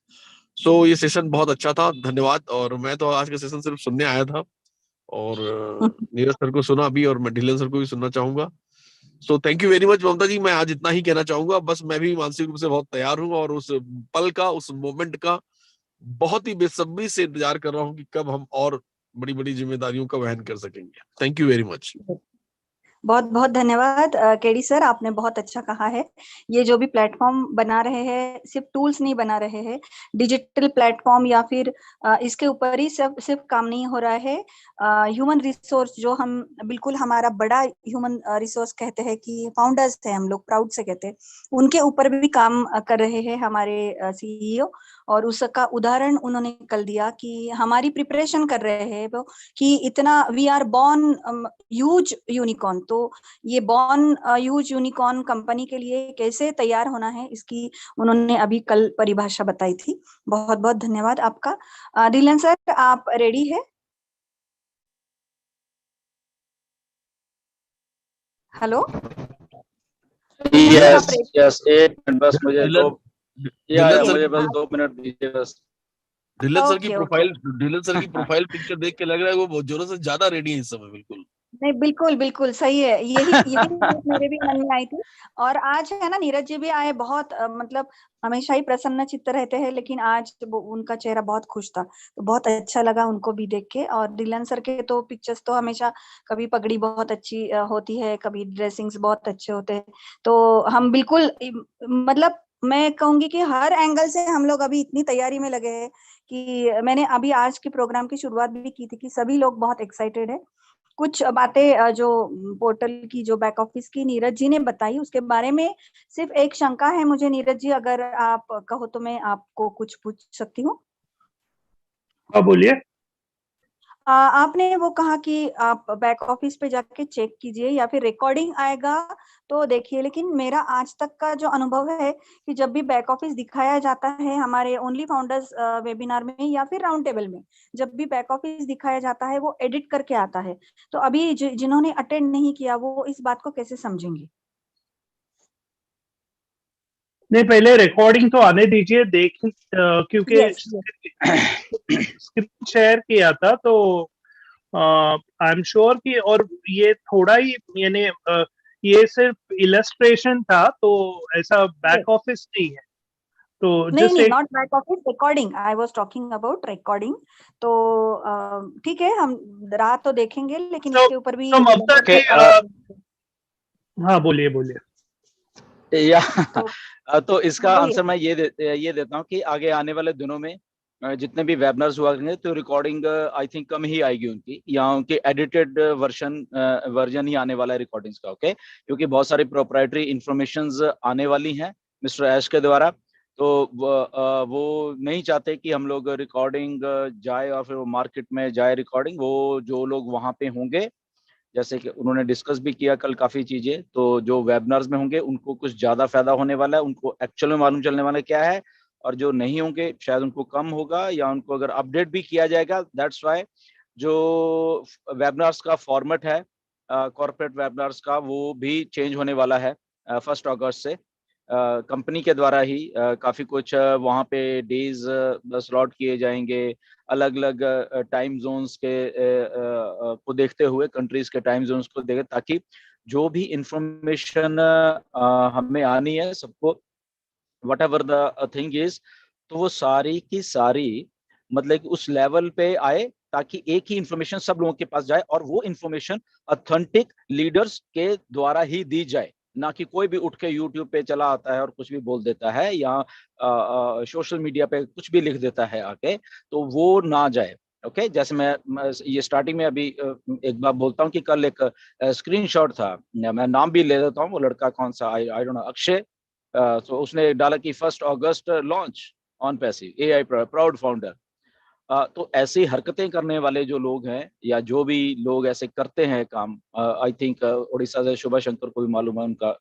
सो ये सेशन बहुत अच्छा था, धन्यवाद। और मैं तो आज का सेशन सिर्फ सुनने आया था, और नीरज सर को सुना अभी, और मैं ढिल्लन सर को भी सुनना चाहूंगा। So thank you very much Mamta ji. मैं आज इतना ही कहना चाहूंगा, बस मैं भी मानसिक रूप से बहुत तैयार हूँ और उस पल का, उस मोमेंट का बहुत ही बेसब्री से इंतजार कर रहा हूँ कि कब हम और बड़ी बड़ी जिम्मेदारियों का वहन कर सकेंगे। Thank you very much. बहुत बहुत धन्यवाद केडी सर, आपने बहुत अच्छा कहा है। ये जो भी प्लेटफॉर्म बना रहे हैं, सिर्फ टूल्स नहीं बना रहे हैं, डिजिटल प्लेटफॉर्म या फिर इसके ऊपर ही सिर्फ काम नहीं हो रहा है। ह्यूमन रिसोर्स जो हम बिल्कुल हमारा बड़ा ह्यूमन रिसोर्स कहते हैं कि फाउंडर्स थे, हम लोग प्राउड से कहते हैं, उनके ऊपर भी काम कर रहे हैं हमारे सीईओ। और उसका उदाहरण उन्होंने कल दिया कि हमारी प्रिपरेशन कर रहे हैं वो, कि इतना we are born huge unicorn. तो ये बॉर्न ह्यूज यूनिकॉर्न कंपनी के लिए कैसे तैयार होना है, इसकी उन्होंने अभी कल परिभाषा बताई थी। बहुत बहुत धन्यवाद आपका। डिलन सर, आप रेडी है? हेलो यस यस, 1 मिनट बस, मुझे मुझे बस 2 मिनट दीजिए बस। ढिल्लन सर की ओके। प्रोफाइल पिक्चर देख के लग रहा है वो बहुत जोरों से ज्यादा रेडी है इस समय। बिल्कुल नहीं, बिल्कुल बिल्कुल सही है, यही यही बात मेरे भी मन में आई थी। और आज है ना, नीरज जी भी आए, बहुत मतलब हमेशा ही प्रसन्न चित्त रहते हैं, लेकिन आज उनका चेहरा बहुत खुश था, तो बहुत अच्छा लगा उनको भी देख के। और डिलन सर के तो पिक्चर्स तो हमेशा, कभी पगड़ी बहुत अच्छी होती है, कभी ड्रेसिंग्स बहुत अच्छे होते हैं। तो हम बिल्कुल मतलब मैं कहूंगी कि हर एंगल से हम लोग अभी इतनी तैयारी में लगे हैं कि मैंने अभी आज के प्रोग्राम की शुरुआत भी की थी कि सभी लोग बहुत एक्साइटेड है। कुछ बातें जो पोर्टल की, जो बैक ऑफिस की नीरज जी ने बताई, उसके बारे में सिर्फ एक शंका है मुझे नीरज जी, अगर आप कहो तो मैं आपको कुछ पूछ सकती हूँ? हाँ बोलिए। आपने वो कहा कि आप बैक ऑफिस पे जाके चेक कीजिए या फिर रिकॉर्डिंग आएगा तो देखिए, लेकिन मेरा आज तक का जो अनुभव है कि जब भी बैक ऑफिस दिखाया जाता है हमारे ओनली फाउंडर्स वेबिनार में या फिर राउंड टेबल में, जब भी बैक ऑफिस दिखाया जाता है वो एडिट करके आता है। तो अभी जिन्होंने अटेंड नहीं किया वो इस बात को कैसे समझेंगे? नहीं, पहले रिकॉर्डिंग तो आने दीजिए, क्योंकि यस। स्क्रीन शेयर किया था तो आई एम श्योर कि, और ये थोड़ा ही यानी ये सिर्फ इलस्ट्रेशन था, तो ऐसा बैक ऑफिस नहीं है। तो नहीं जस्ट नहीं, एक, not back office, recording, I was talking about recording. तो ठीक है, हम रात तो देखेंगे, लेकिन तो इसके ऊपर भी ममता ओके, की हाँ बोलिए बोलिए। या तो तो इसका बोलिए। आंसर मैं ये देता हूँ कि आगे आने वाले दिनों में जितने भी वेबिनार्स हुआ करेंगे तो रिकॉर्डिंग आई थिंक कम ही आएगी उनकी, या उनकी एडिटेड वर्जन ही आने वाला है रिकॉर्डिंग्स का। ओके, क्योंकि बहुत सारी प्रोप्राइटरी इंफॉर्मेशंस आने वाली हैं मिस्टर ऐश के द्वारा, तो वो नहीं चाहते कि हम लोग रिकॉर्डिंग जाए और फिर वो मार्केट में जाए रिकॉर्डिंग। वो जो लोग वहां पे होंगे, जैसे कि उन्होंने डिस्कस भी किया कल काफी चीजें, तो जो वेबिनार्स में होंगे उनको कुछ ज्यादा फायदा होने वाला है, उनको एक्चुअल में मालूम चलने वाला क्या है। और जो नहीं होंगे शायद उनको कम होगा, या उनको अगर अपडेट भी किया जाएगा। दैट्स वाई जो वेबिनार्स का फॉर्मेट है कॉर्पोरेट वेबिनार्स का, वो भी चेंज होने वाला है 1 अगस्त से। कंपनी के द्वारा ही काफी कुछ वहाँ पे डेज स्लॉट किए जाएंगे, अलग अलग टाइम जोन्स के को देखते हुए, कंट्रीज के टाइम जोन्स को देखे, ताकि जो भी इंफॉर्मेशन हमें आनी है सबको, what ever the thing is, तो वो सारी की सारी मतलब कि उस लेवल पे आए, ताकि एक ही इंफॉर्मेशन सब लोगों के पास जाए, और वो इंफॉर्मेशन ऑथेंटिक लीडर्स के द्वारा ही दी जाए, ना कि कोई भी उठ के यूट्यूब पे चला आता है और कुछ भी बोल देता है, या सोशल मीडिया पे कुछ भी लिख देता है आके, तो वो ना जाए। ओके, जैसे मैं ये स्टार्टिंग में अभी एक बार बोलता हूँ कि कल एक स्क्रीनशॉट था, मैं नाम भी ले देता हूँ, वो लड़का कौन सा, आई डोंट नो, अक्षय। तो उसने डाला कि 1 अगस्त launch on passive AI proud founder. तो ऐसी हरकतें करने वाले जो लोग हैं, या जो भी लोग ऐसे करते हैं काम, आई थिंक उड़ीसा से शुभा शंकर को भी मालूम है उनका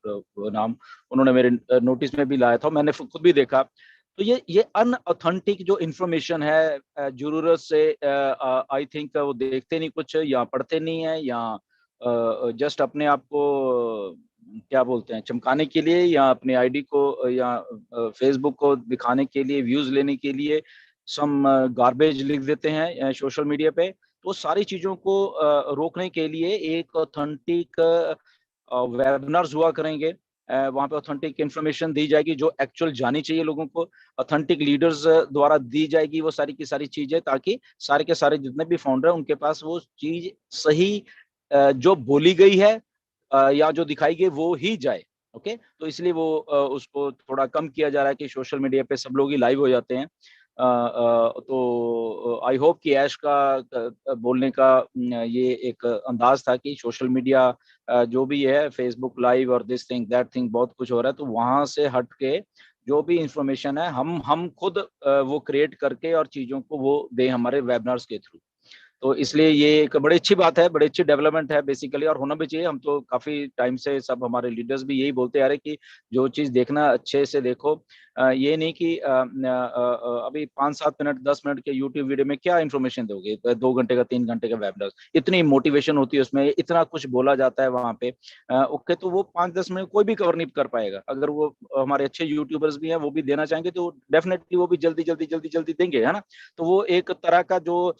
नाम, उन्होंने मेरे नोटिस में भी लाया था, मैंने खुद भी देखा। तो ये अनऑथेंटिक जो इंफॉर्मेशन है, जरूरत से आई थिंक वो देखते नहीं कुछ, या पढ़ते नहीं है, या जस्ट अपने आप को क्या बोलते हैं, चमकाने के लिए, या अपने आईडी को या फेसबुक को दिखाने के लिए, व्यूज लेने के लिए सम गार्बेज लिख देते हैं सोशल मीडिया पे। तो सारी चीजों को रोकने के लिए एक ऑथेंटिक वेबिनार्स हुआ करेंगे, वहाँ पे ऑथेंटिक इन्फॉर्मेशन दी जाएगी जो एक्चुअल जानी चाहिए लोगों को, ऑथेंटिक लीडर्स द्वारा दी जाएगी वो सारी की सारी चीजें, ताकि सारे के सारे जितने भी फाउंडर हैं उनके पास वो चीज सही जो बोली गई है या जो दिखाई गई वो ही जाए। ओके, तो इसलिए वो उसको थोड़ा कम किया जा रहा है कि सोशल मीडिया पे सब लोग ही लाइव हो जाते हैं। तो आई होप कि ऐश का बोलने का ये एक अंदाज था कि सोशल मीडिया जो भी है, फेसबुक लाइव और दिस थिंग दैट थिंग, बहुत कुछ हो रहा है, तो वहां से हट के जो भी इंफॉर्मेशन है हम खुद वो क्रिएट करके और चीजों को वो दें हमारे वेबिनार्स के थ्रू। तो इसलिए ये एक बड़ी अच्छी बात है, बड़ी अच्छी डेवलपमेंट है बेसिकली, और होना भी चाहिए। हम तो काफी टाइम से सब हमारे लीडर्स भी यही बोलते आ रहे कि जो चीज देखना अच्छे से देखो। ये नहीं कि अभी 5-7 मिनट 10 मिनट के यूट्यूब वीडियो में क्या इन्फॉर्मेशन दोगे, 2 घंटे का 3 घंटे का वेबिनार, इतनी मोटिवेशन होती है उसमें, इतना कुछ बोला जाता है वहां पे। ओके, तो वो 5-10 मिनट कोई भी कवर नहीं कर पाएगा। अगर वो हमारे अच्छे यूट्यूबर्स भी हैं, वो भी देना चाहेंगे तो डेफिनेटली वो भी जल्दी जल्दी जल्दी जल्दी देंगे, है ना। तो वो एक तरह का जो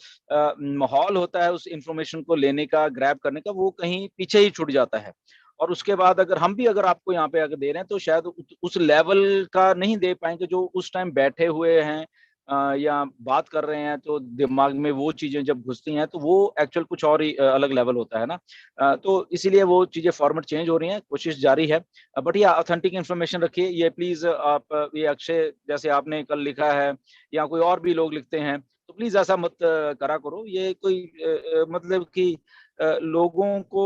माहौल होता है उस इंफॉर्मेशन को लेने का, ग्रैब करने का, वो कहीं पीछे ही छूट जाता है। और उसके बाद अगर हम भी अगर आपको यहाँ पे अगर दे रहे हैं तो शायद उस लेवल का नहीं दे पाएंगे जो उस टाइम बैठे हुए हैं या बात कर रहे हैं, तो दिमाग में वो चीजें जब घुसती हैं तो वो एक्चुअल कुछ और ही अलग लेवल होता है ना। तो इसीलिए वो चीजें फॉर्मेट चेंज हो रही हैं, कोशिश जारी है। बट ये ऑथेंटिक इन्फॉर्मेशन रखिए। ये प्लीज आप ये अक्षय जैसे आपने कल लिखा है या कोई और भी लोग लिखते हैं, तो प्लीज ऐसा मत करा करो। ये कोई मतलब कि लोगों को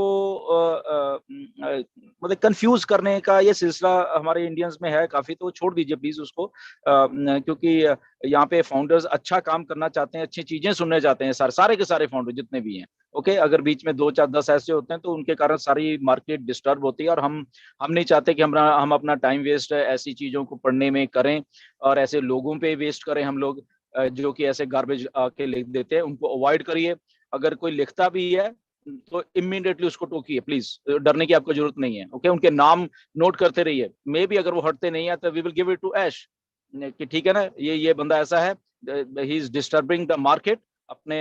मतलब कंफ्यूज करने का ये सिलसिला हमारे इंडियंस में है काफी, तो छोड़ दीजिए प्लीज उसको। क्योंकि यहाँ पे फाउंडर्स अच्छा काम करना चाहते हैं, अच्छी चीजें सुनने चाहते हैं, सारे के सारे फाउंडर जितने भी हैं। ओके, अगर बीच में 2 4 10 ऐसे होते हैं तो उनके कारण सारी मार्केट डिस्टर्ब होती है, और हम नहीं चाहते कि हम अपना टाइम वेस्ट ऐसी चीजों को पढ़ने में करें और ऐसे लोगों पे वेस्ट करें हम लोग जो कि ऐसे गार्बेज आके लिख देते हैं। उनको अवॉइड करिए। अगर कोई लिखता भी है तो इमीडिएटली उसको टोकिए प्लीज, डरने की आपको जरूरत नहीं है। ओके, उनके नाम नोट करते रहिए। मे बी अगर वो हटते नहीं है तो we will give it to Ash कि ठीक है ना, ये बंदा ऐसा है, he is disturbing the market, अपने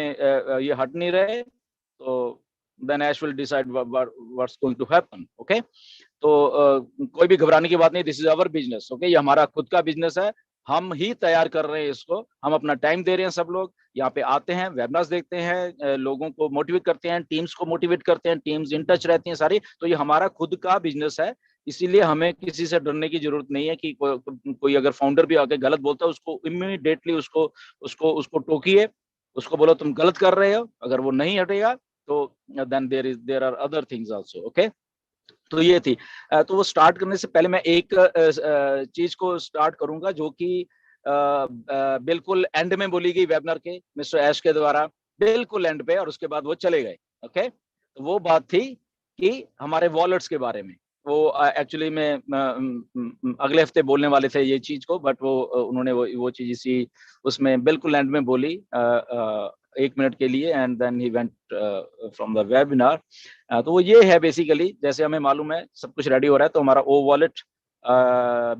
ये हट नहीं रहे, तो then Ash will decide what's going to happen. Okay, तो कोई भी घबराने की बात नहीं, this is our business. Okay, ये हमारा खुद का बिजनेस है, हम ही तैयार कर रहे हैं इसको, हम अपना टाइम दे रहे हैं। सब लोग यहाँ पे आते हैं, वेबिनार्स देखते हैं, लोगों को मोटिवेट करते हैं, टीम्स को मोटिवेट करते हैं, टीम्स इन टच रहती हैं सारी। तो ये हमारा खुद का बिजनेस है, इसीलिए हमें किसी से डरने की जरूरत नहीं है कि कोई अगर फाउंडर भी आके गलत बोलता है उसको इमीडिएटली उसको उसको उसको टोकिए, उसको बोलो तुम गलत कर रहे हो। अगर वो नहीं हटेगा तो then there are other things also. Okay, तो ये थी। तो वो स्टार्ट करने से पहले मैं एक चीज को स्टार्ट करूंगा जो कि बिल्कुल एंड में बोली गई वेबिनार के मिस्टर ऐश के द्वारा, बिल्कुल एंड पे, और उसके बाद वो चले गए। ओके, तो वो बात थी कि हमारे वॉलेट्स के बारे में। वो एक्चुअली में अगले हफ्ते बोलने वाले थे ये चीज को, बट वो उन्होंने वो चीज इसी उसमें बिल्कुल एंड में बोली 1 मिनट के लिए, and then he went from the webinar. तो वो ये है बेसिकली, जैसे हमें मालूम है सब कुछ रेडी हो रहा है, तो हमारा ओ वॉलेट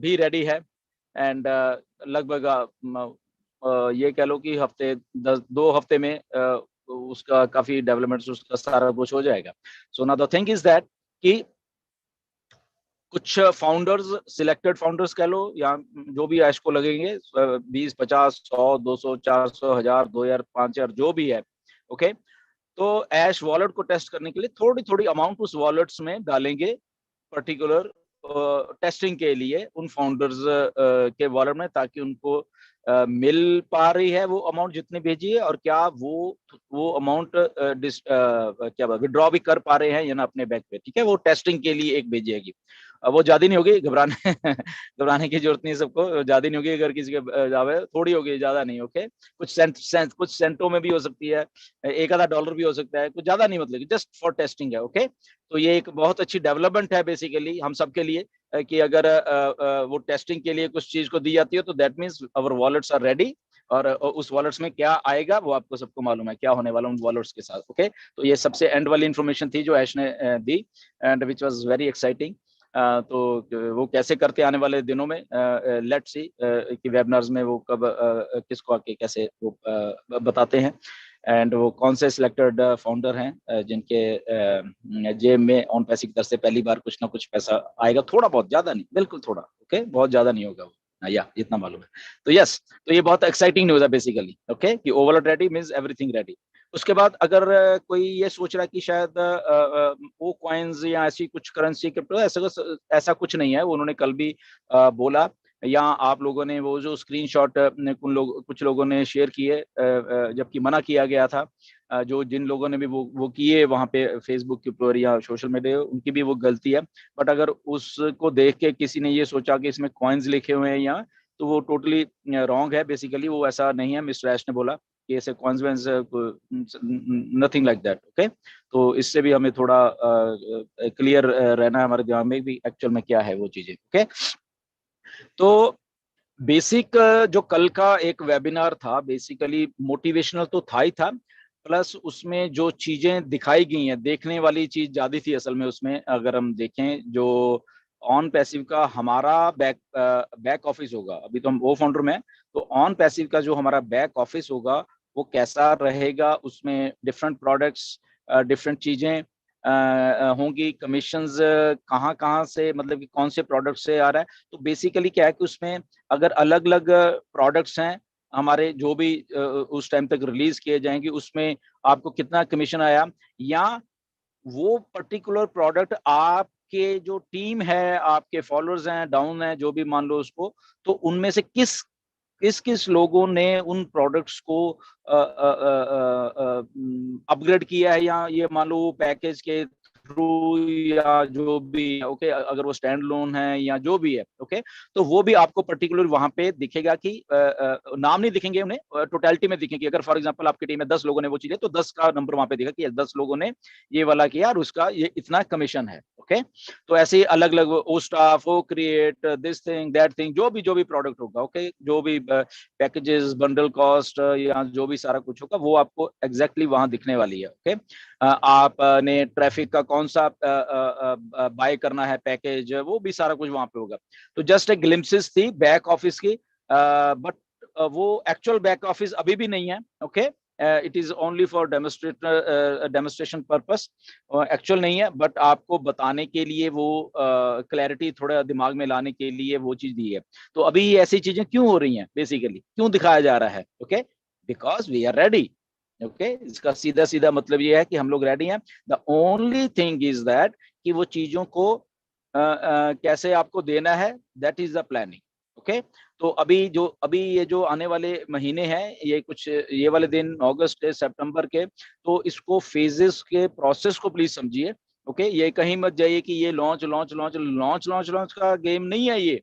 भी रेडी है। एंड लगभग ये कह लो कि 2 हफ्ते में उसका काफी डेवलपमेंट, उसका सारा कुछ हो जाएगा। So now the thing is that कि कुछ फाउंडर्स, सिलेक्टेड फाउंडर्स कह लो, या जो भी ऐश को लगेंगे 20 50 100 200 400 1000 2000 5000 जो भी है। ओके, तो ऐश वॉलेट को टेस्ट करने के लिए थोड़ी थोड़ी अमाउंट उस वॉलेट्स में डालेंगे पर्टिकुलर टेस्टिंग के लिए उन फाउंडर्स के वॉलेट में, ताकि उनको मिल पा रही है वो अमाउंट जितने भेजी है, और क्या वो अमाउंट क्या विड्रॉ भी कर पा रहे हैं या ना अपने बैंक पे। ठीक है, वो टेस्टिंग के लिए एक भेजेगी। वो ज्यादा नहीं होगी, घबराने घबराने की जरूरत नहीं है सबको, ज्यादा नहीं होगी। अगर किसी के जावे थोड़ी होगी, ज्यादा नहीं। ओके, कुछ सेंटों में भी हो सकती है, एक आधा डॉलर भी हो सकता है, कुछ ज्यादा नहीं, मतलब जस्ट फॉर टेस्टिंग है। ओके, तो ये एक बहुत अच्छी डेवलपमेंट है बेसिकली हम सबके लिए, कि अगर वो टेस्टिंग के लिए कुछ चीज को दी जाती है तो that means our wallets are ready, और उस वॉलेट्स में क्या आएगा वो आपको सबको मालूम है क्या होने वाला उन वॉलेट्स के साथ। ओके, तो ये सबसे एंड वाली इंफॉर्मेशन थी जो ऐश ने दी, and which was very exciting. तो वो कैसे करते आने वाले दिनों में, लेट्स सी कि वेबिनार्स में वो कब किसको आके कैसे वो बताते हैं, एंड वो कौन से सिलेक्टेड फाउंडर हैं जिनके जेब में ऑन पैसे की तरफ से पहली बार कुछ ना कुछ पैसा आएगा, थोड़ा बहुत, ज्यादा नहीं, बिल्कुल थोड़ा। ओके, बहुत ज्यादा नहीं होगा वो, या इतना मालूम है। तो यस, तो ये बहुत एक्साइटिंग न्यूज है बेसिकली। ओके, कि overall ready means everything ready. उसके बाद अगर कोई ये सोच रहा है कि शायद वो कॉइन्स या ऐसी कुछ करेंसी क्रिप्टो, ऐसा कुछ नहीं है। उन्होंने कल भी बोला, या आप लोगों ने वो जो स्क्रीनशॉट कुछ लोगों ने शेयर किए, जबकि मना किया गया था, जो जिन लोगों ने भी वो किए वहां पे फेसबुक के ऊपर या सोशल मीडिया, उनकी भी वो गलती है। बट अगर उसको देख के किसी ने ये सोचा कि इसमें कॉइन्स लिखे हुए हैं या, तो वो टोटली रॉन्ग है। बेसिकली वो ऐसा नहीं है। मिस्टर ऐश ने बोला कि ऐसे consequence, nothing like that. Okay, तो इससे भी हमें थोड़ा क्लियर रहना है हमारे दिमाग में भी एक्चुअल में क्या है वो चीजें। ओके, तो बेसिक जो कल का एक वेबिनार था, बेसिकली मोटिवेशनल तो था ही था, प्लस उसमें जो चीजें दिखाई गई हैं, देखने वाली चीज ज्यादा थी असल में उसमें। अगर हम देखें जो ऑन पैसिव का हमारा बैक ऑफिस होगा, अभी तो हम वो फाउंडर में हैं, तो ऑन पैसिव का जो हमारा बैक ऑफिस होगा वो कैसा रहेगा, उसमें डिफरेंट प्रोडक्ट्स, डिफरेंट चीजें होंगी, कमीशंस कहाँ कहाँ से, मतलब कि कौन से प्रोडक्ट से आ रहा है। तो बेसिकली क्या है कि उसमें अगर अलग अलग प्रोडक्ट्स हैं हमारे, जो भी उस टाइम तक रिलीज किए जाएंगे, उसमें आपको कितना कमीशन आया, या वो पर्टिकुलर प्रोडक्ट आपके जो टीम है, आपके फॉलोअर्स हैं, डाउन है, जो भी मान लो उसको, तो उनमें से किस किस किस लोगों ने उन प्रोडक्ट्स को अपग्रेड किया है, या ये मान लो पैकेज के थ्रू या जो भी। ओके, अगर वो स्टैंड लोन है या जो भी है, ओके, तो वो भी आपको पर्टिकुलर वहां पे दिखेगा कि नाम नहीं दिखेंगे उन्हें, टोटलिटी में दिखेंगे। अगर फॉर एग्जांपल आपकी टीम में 10 लोगों ने वो चीज है, तो 10 का नंबर वहां पे दिखेगा कि 10 लोगों ने ये वाला किया और उसका ये इतना कमीशन है। ओके, तो ऐसे ही अलग अलग oh stuff, oh create, this thing that thing, जो भी प्रोडक्ट होगा, ओके, जो भी पैकेजेस, बंडल कॉस्ट या जो भी सारा कुछ होगा, वो आपको एग्जैक्टली वहां दिखने वाली है। ओके, आपने ट्रैफिक का कौन सा बाय करना है पैकेज, वो भी सारा कुछ वहां पे होगा। तो जस्ट एक ग्लिम्पसेस थी बैक ऑफिस की, बट वो एक्चुअल बैक ऑफिस अभी भी नहीं है। Okay, it is only for demonstration purpose, actual नहीं है, बट आपको बताने के लिए वो क्लैरिटी थोड़ा दिमाग में लाने के लिए वो चीज दी है। तो अभी ऐसी चीजें क्यों हो रही हैं, बेसिकली क्यों दिखाया जा रहा है? Okay, because we are ready. Okay, इसका सीधा सीधा मतलब ये है कि हम लोग रेडी हैं। The only thing is that कि वो चीजों को कैसे आपको देना है, that is the planning. Okay, तो अभी ये जो आने वाले महीने हैं, ये वाले दिन अगस्त के, सितंबर के, तो इसको फेजेस के प्रोसेस को प्लीज समझिए। ओके, ये कहीं मत जाइए कि ये launch launch launch launch launch launch का गेम नहीं है ये।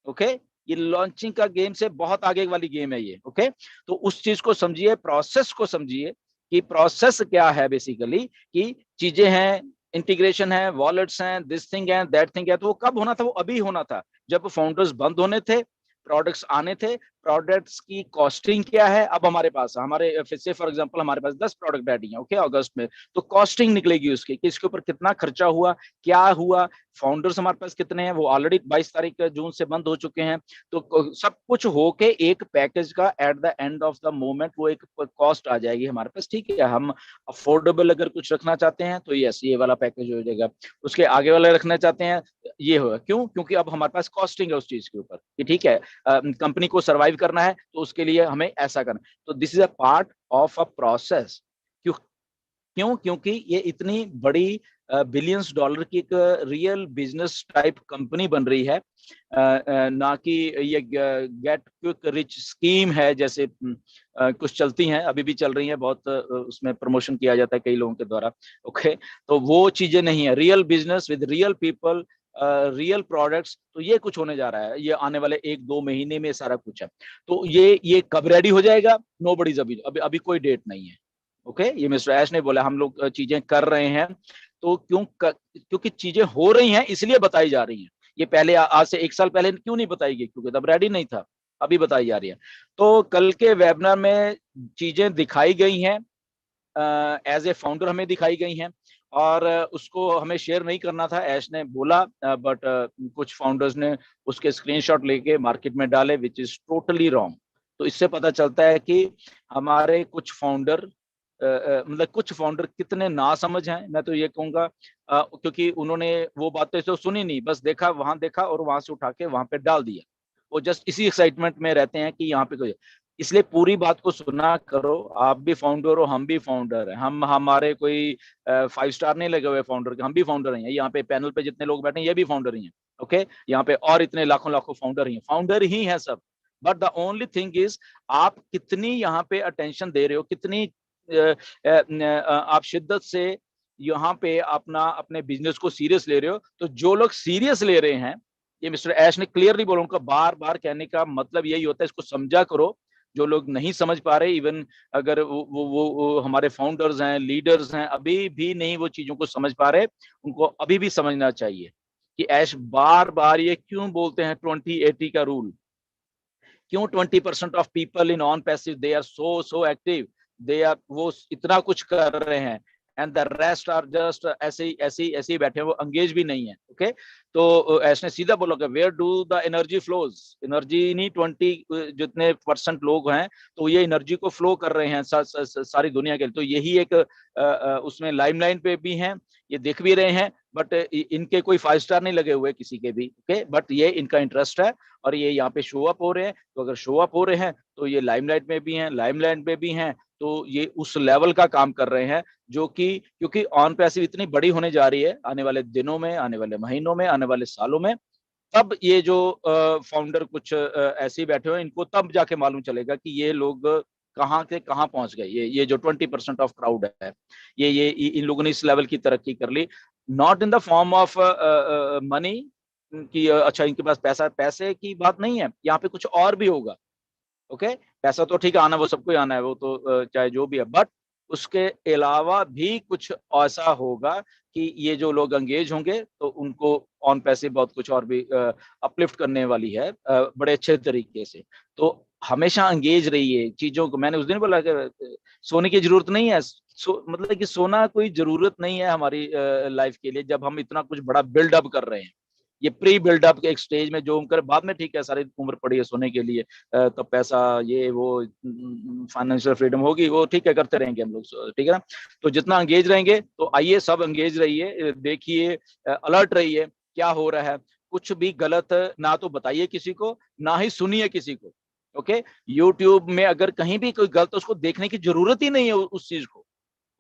ओके, ये लॉन्चिंग का गेम से बहुत आगे वाली गेम है ये। ओके, तो उस चीज को समझिए, प्रोसेस को समझिए कि प्रोसेस क्या है। बेसिकली कि चीजें हैं, इंटीग्रेशन है, वॉलेट्स हैं, दिस थिंग है, दैट थिंग है। तो वो कब होना था? वो अभी होना था जब फाउंडर्स बंद होने थे, प्रोडक्ट्स आने थे। प्रोडक्ट्स की कॉस्टिंग क्या है अब हमारे पास? हमारे फिर से फॉर एग्जांपल हमारे पास 10 प्रोडक्ट बैठी हैं, ओके, अगस्त में, तो कॉस्टिंग निकलेगी उसकी कि इसके ऊपर कितना खर्चा हुआ, क्या हुआ, फाउंडर्स हमारे पास कितने हैं, वो ऑलरेडी 22 तारीख जून से बंद हो चुके हैं। तो सब कुछ होके एक पैकेज का at the end of the moment वो एक कॉस्ट आ जाएगी हमारे पास। ठीक है, हम अफोर्डेबल अगर कुछ रखना चाहते हैं तो यस, ये वाला पैकेज हो जाएगा। उसके आगे वाला रखना चाहते हैं, ये होगा। क्यों? क्योंकि अब हमारे पास कॉस्टिंग है उस चीज के ऊपर कि ठीक है, कंपनी को सर्वाइव करना है तो उसके लिए हमें ऐसा करना। तो this is a part of a process. क्यों? क्यों? क्योंकि ये इतनी बड़ी बिलियंस डॉलर की एक रियल बिजनेस टाइप कंपनी बन रही है, ना कि ये गेट क्विक रिच स्कीम है जैसे कुछ चलती हैं, अभी भी चल रही हैं बहुत, उसमें प्रमोशन किया जाता है कई लोगों के द्वारा। ओके, तो वो चीजें नहीं है, real business with real people, real products. तो ये कुछ होने जा रहा है, ये आने वाले 1-2 महीने में सारा कुछ है। तो ये कब रेडी हो जाएगा? नोबडीज अभी कोई डेट नहीं है। ओके, ये मिस्टर ऐश ने बोला हम लोग चीजें कर रहे हैं। तो क्योंकि चीजें हो रही हैं इसलिए बताई जा रही हैं। ये पहले आज से 1 साल पहले क्यों नहीं बताई गई? क्योंकि तब रेडी नहीं था, अभी बताई जा रही है। तो कल के वेबिनार में चीजें दिखाई गई हैं, एज ए फाउंडर हमें दिखाई गई हैं, और उसको हमें शेयर नहीं करना था, ऐश ने बोला, बट कुछ फाउंडर्स ने उसके स्क्रीनशॉट लेके मार्केट में डाले, विच इज टोटली रॉन्ग। तो इससे पता चलता है कि हमारे कुछ फाउंडर, मतलब कुछ फाउंडर कितने नासमझ हैं, मैं तो ये कहूंगा, क्योंकि उन्होंने वो बातें तो सुनी नहीं, बस देखा, वहां देखा और वहां से उठा के वहां पे डाल दिया। वो जस्ट इसी एक्साइटमेंट में रहते हैं कि यहाँ पे कोई, इसलिए पूरी बात को सुना करो। आप भी फाउंडर हो, हम भी फाउंडर हैं। हम हमारे कोई 5 स्टार नहीं लगे हुए फाउंडर के, हम भी फाउंडर हैं। यहाँ पे पैनल पे जितने लोग बैठे हैं ये भी फाउंडर ही हैं। ओके, यहाँ पे और इतने लाखों लाखों फाउंडर ही हैं सब। But the only thing is आप कितनी यहाँ पे अटेंशन दे रहे हो, कितनी आप शिद्दत से यहाँ पे अपने बिजनेस को सीरियस ले रहे हो। तो जो लोग सीरियस ले रहे हैं, ये मिस्टर ऐश ने क्लियरली बोला, उनका बार बार कहने का मतलब यही होता है, इसको समझा करो। जो लोग नहीं समझ पा रहे, इवन अगर वो हमारे फाउंडर्स हैं, लीडर्स हैं, अभी भी नहीं वो चीजों को समझ पा रहे, उनको अभी भी समझना चाहिए कि ऐश बार बार ये क्यों बोलते हैं 20-80 का रूल। क्यों 20% of people in on passive they are so active, they are, वो इतना कुछ कर रहे हैं, and the rest are just ऐसे ही बैठे हैं, वो एंगेज भी नहीं है। ओके, तो ऐसे सीधा बोला कि where do the energy flows, energy नहीं 20 जितने % लोग हैं तो ये एनर्जी को फ्लो कर रहे हैं सारी दुनिया के लिए। तो यही एक उसमें लाइमलाइन पे भी हैं, ये दिख भी रहे हैं, बट इनके कोई 5 स्टार नहीं लगे हुए किसी के भी। ओके, बट ये इनका इंटरेस्ट है और ये यहाँ पे शो अप हो रहे हैं। तो अगर शो अप हो रहे हैं तो ये लाइमलाइट में भी हैं, लाइमलाइट में भी हैं, तो ये उस लेवल का काम कर रहे हैं जो कि, क्योंकि ऑन पैसिव इतनी बड़ी होने जा रही है आने वाले दिनों में, आने वाले महीनों में, आने वाले सालों में, तब ये जो फाउंडर कुछ ऐसे ही बैठे हुए, इनको तब जाके मालूम चलेगा कि ये लोग कहाँ के कहाँ पहुंच गए। ये जो 20% ऑफ क्राउड है, ये इन लोगों ने इस लेवल की तरक्की कर ली, not in the form of money कि अच्छा इनके पास पैसे की बात नहीं है, यहाँ पे कुछ और भी होगा। ओके, पैसा तो ठीक है आना, वो सबको ही आना है, वो तो चाहे जो भी है, बट उसके अलावा भी कुछ ऐसा होगा कि ये जो लोग एंगेज होंगे तो उनको ऑन पैसे बहुत कुछ और भी अपलिफ्ट करने वाली है बड़े अच्छे तरीके से। तो हमेशा एंगेज रहिए चीजों को। मैंने उस दिन बोला कि सोने की जरूरत नहीं है, मतलब कि सोना कोई जरूरत नहीं है हमारी लाइफ के लिए, जब हम इतना कुछ बड़ा बिल्डअप कर रहे हैं। ये प्री बिल्डअप के एक स्टेज में जो हम कर, बाद में ठीक है सारी उम्र पड़ी है सोने के लिए, तब पैसा ये वो फाइनेंशियल फ्रीडम होगी, वो ठीक है करते रहेंगे हम लोग, ठीक है ना। तो जितना एंगेज रहेंगे, तो आइए सब एंगेज रहिए, देखिए, अलर्ट रहिए क्या हो रहा है। कुछ भी गलत ना तो बताइए किसी को, ना ही सुनिए किसी को। ओके, यूट्यूब में अगर कहीं भी कोई गलत, उसको देखने की जरूरत ही नहीं है उस चीज को।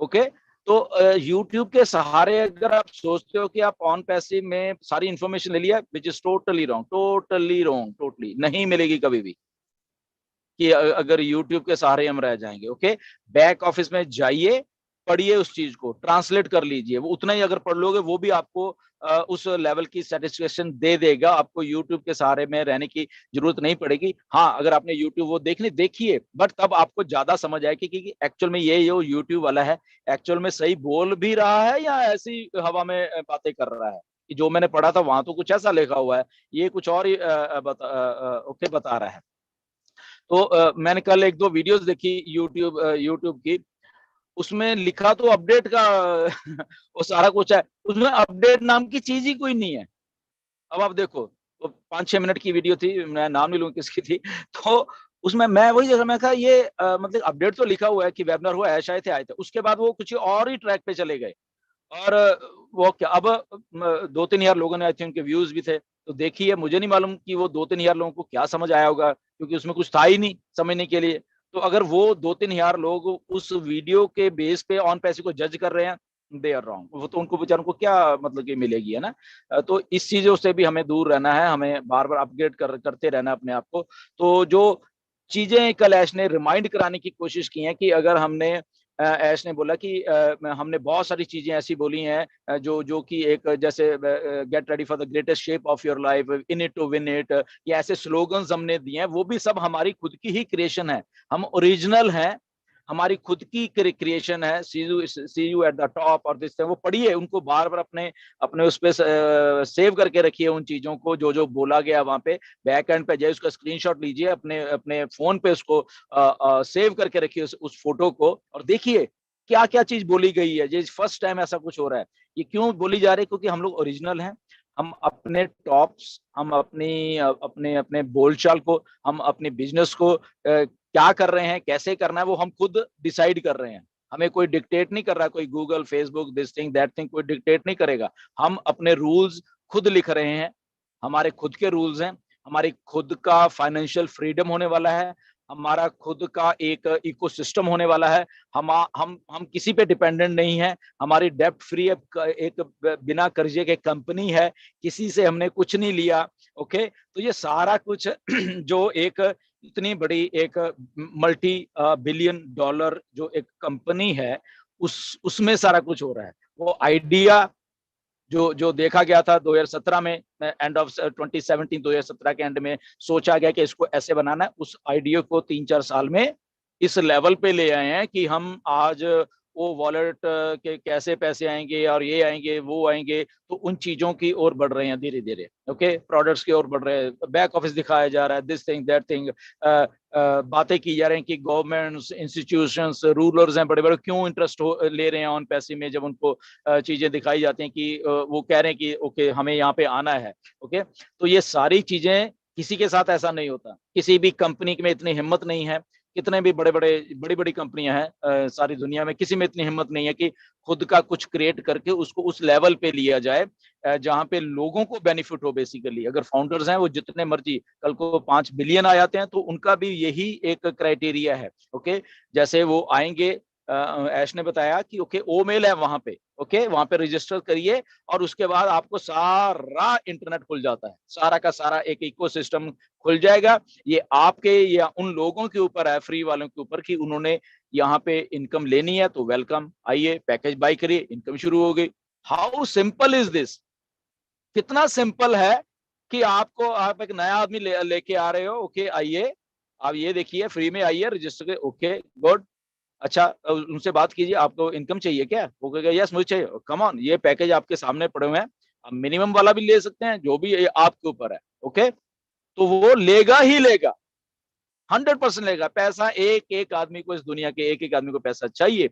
ओके, तो YouTube के सहारे अगर आप सोचते हो कि आप ऑन पैसिव में सारी इंफॉर्मेशन ले लिया, which is totally wrong, totally नहीं मिलेगी कभी भी कि अगर YouTube के सहारे हम रह जाएंगे। ओके, बैक ऑफिस में जाइए, पढ़िए, उस चीज को ट्रांसलेट कर लीजिए, वो उतना ही अगर पढ़ लोगे वो भी आपको उस लेवल की सेटिस्फेक्शन दे देगा। आपको YouTube के सहारे में रहने की जरूरत नहीं पड़ेगी। हाँ, अगर आपने YouTube वो देखिए, बट तब आपको ज्यादा समझ आएगी कि एक्चुअल में ये जो YouTube वाला है एक्चुअल में सही बोल भी रहा है या ऐसी हवा में बातें कर रहा है। कि जो मैंने पढ़ा था वहां तो कुछ ऐसा लिखा हुआ है, ये कुछ और ही बता रहा है। तो मैंने कल 1-2 वीडियोस देखी यूट्यूब की, उसमें लिखा तो अपडेट का वो सारा कुछ है, उसमें अपडेट नाम की चीज ही कोई नहीं है। अब आप देखो, तो 5-6 मिनट की वीडियो थी, मैं नाम नहीं लूंगा किसकी थी, तो उसमें मैं वही जैसा मैं कहा ये मतलब अपडेट तो लिखा हुआ है कि वेबिनार हुआ है, शायद आए थे, उसके बाद वो कुछ और ही ट्रैक पे चले गए। और वो क्या, अब 2-3 हजार लोगों ने, आई थिंक उनके व्यूज भी थे, तो देखिए, मुझे नहीं मालूम कि वो 2-3 हजार लोगों को क्या समझ आया होगा, क्योंकि उसमें कुछ था ही नहीं समझने के लिए। तो अगर वो 2-3 हजार लोग उस वीडियो के बेस पे ऑन पैसे को जज कर रहे हैं, दे आर रॉन्ग। वो तो उनको बेचारों को क्या मतलब कि मिलेगी, है ना। तो इस चीजों से भी हमें दूर रहना है, हमें बार बार अपग्रेड करते रहना है अपने आप को। तो जो चीजें कल ऐश ने रिमाइंड कराने की कोशिश की हैं कि अगर हमने ऐश ने बोला कि हमने बहुत सारी चीजें ऐसी बोली हैं जो कि एक जैसे get ready for the greatest shape of your life, in it to win it, ये ऐसे स्लोगन्स हमने दिए हैं, वो भी सब हमारी खुद की ही क्रिएशन है। हम ओरिजिनल हैं, हमारी खुद की क्रिएशन है। सी यू एट द टॉप और दिस, वो पढ़िए, उनको बार बार अपने उस पे सेव करके रखिए उन चीजों को जो जो बोला गया वहां पे। बैक एंड पे जाइए, उसका स्क्रीनशॉट लीजिए, अपने फोन पे उसको सेव करके रखिए उस फोटो को, और देखिए क्या क्या चीज बोली गई है। ये फर्स्ट टाइम ऐसा कुछ हो रहा है। ये क्यों बोली जा रही है? क्योंकि हम लोग ओरिजिनल हैं, हम अपने टॉप्स, हम अपने अपने बोलचाल को, हम अपने बिजनेस को क्या कर रहे हैं, कैसे करना है, वो हम खुद डिसाइड कर रहे हैं। हमें कोई डिक्टेट नहीं कर रहा, कोई Google, Facebook, this thing that thing, कोई डिक्टेट नहीं करेगा। हम अपने रूल्स खुद लिख रहे हैं, हमारे खुद के रूल्स हैं, हमारी खुद का फाइनेंशियल फ्रीडम होने वाला है, हमारा खुद का एक इकोसिस्टम होने वाला है। हम किसी पे डिपेंडेंट नहीं है, हमारी डेप्ट फ्री एक बिना कर्जे के कंपनी है, किसी से हमने कुछ नहीं लिया। ओके, तो ये सारा कुछ जो एक इतनी बड़ी एक मल्टी बिलियन डॉलर जो एक कंपनी है, उसमें सारा कुछ हो रहा है। वो आइडिया जो जो देखा गया था 2017 में, एंड ऑफ 2017 2017 के एंड में सोचा गया कि इसको ऐसे बनाना है, उस आइडिया को 3-4 साल में इस लेवल पे ले आए हैं कि हम आज वो वॉलेट के कैसे पैसे आएंगे और ये आएंगे वो आएंगे, तो उन चीजों की ओर बढ़ रहे हैं धीरे धीरे। ओके, प्रोडक्ट्स की ओर बढ़ रहे हैं, बैक ऑफिस दिखाया जा रहा है, दिस थिंग दैट थिंग, बातें की जा रही हैं कि गवर्नमेंट्स, इंस्टीट्यूशंस, रूलर्स हैं बड़े बड़े, क्यों इंटरेस्ट ले रहे हैं ऑन पैसे में, जब उनको चीजें दिखाई जाती हैं कि वो कह रहे हैं कि ओके हमें यहाँ पे आना है। ओके, तो ये सारी चीजें किसी के साथ ऐसा नहीं होता, किसी भी कंपनी में इतनी हिम्मत नहीं है, कितने भी बड़ी बड़ी कंपनियां हैं सारी दुनिया में, किसी में इतनी हिम्मत नहीं है कि खुद का कुछ क्रिएट करके उसको उस लेवल पे लिया जाए जहां पे लोगों को बेनिफिट हो। बेसिकली अगर फाउंडर्स हैं वो जितने मर्जी कल को 5 बिलियन आ जाते हैं तो उनका भी यही एक क्राइटेरिया है। ओके, जैसे वो आएंगे, ऐश ने बताया कि ओके ओ मेल है वहां पे, ओके वहां पे रजिस्टर करिए और उसके बाद आपको सारा इंटरनेट खुल जाता है, सारा का सारा एक इकोसिस्टम खुल जाएगा। ये आपके या उन लोगों के ऊपर है, फ्री वालों के ऊपर, कि उन्होंने यहाँ पे इनकम लेनी है तो वेलकम, आइए पैकेज बाय करिए, इनकम शुरू हो गई। हाउ सिंपल इज दिस, कितना सिंपल है कि आपको, आप एक नया आदमी लेके आ रहे हो, ओके आइए आप ये देखिए फ्री में आइए रजिस्टर, ओके गुड, अच्छा उनसे बात कीजिए आपको इनकम चाहिए क्या, वो कहेगा यस मुझे चाहिए, कम ऑन ये पैकेज आपके सामने पड़े हुए हैं, आप मिनिमम वाला भी ले सकते हैं, जो भी आपके ऊपर है। ओके, तो वो लेगा ही लेगा, 100% लेगा पैसा, एक एक आदमी को, इस दुनिया के एक एक आदमी को पैसा चाहिए।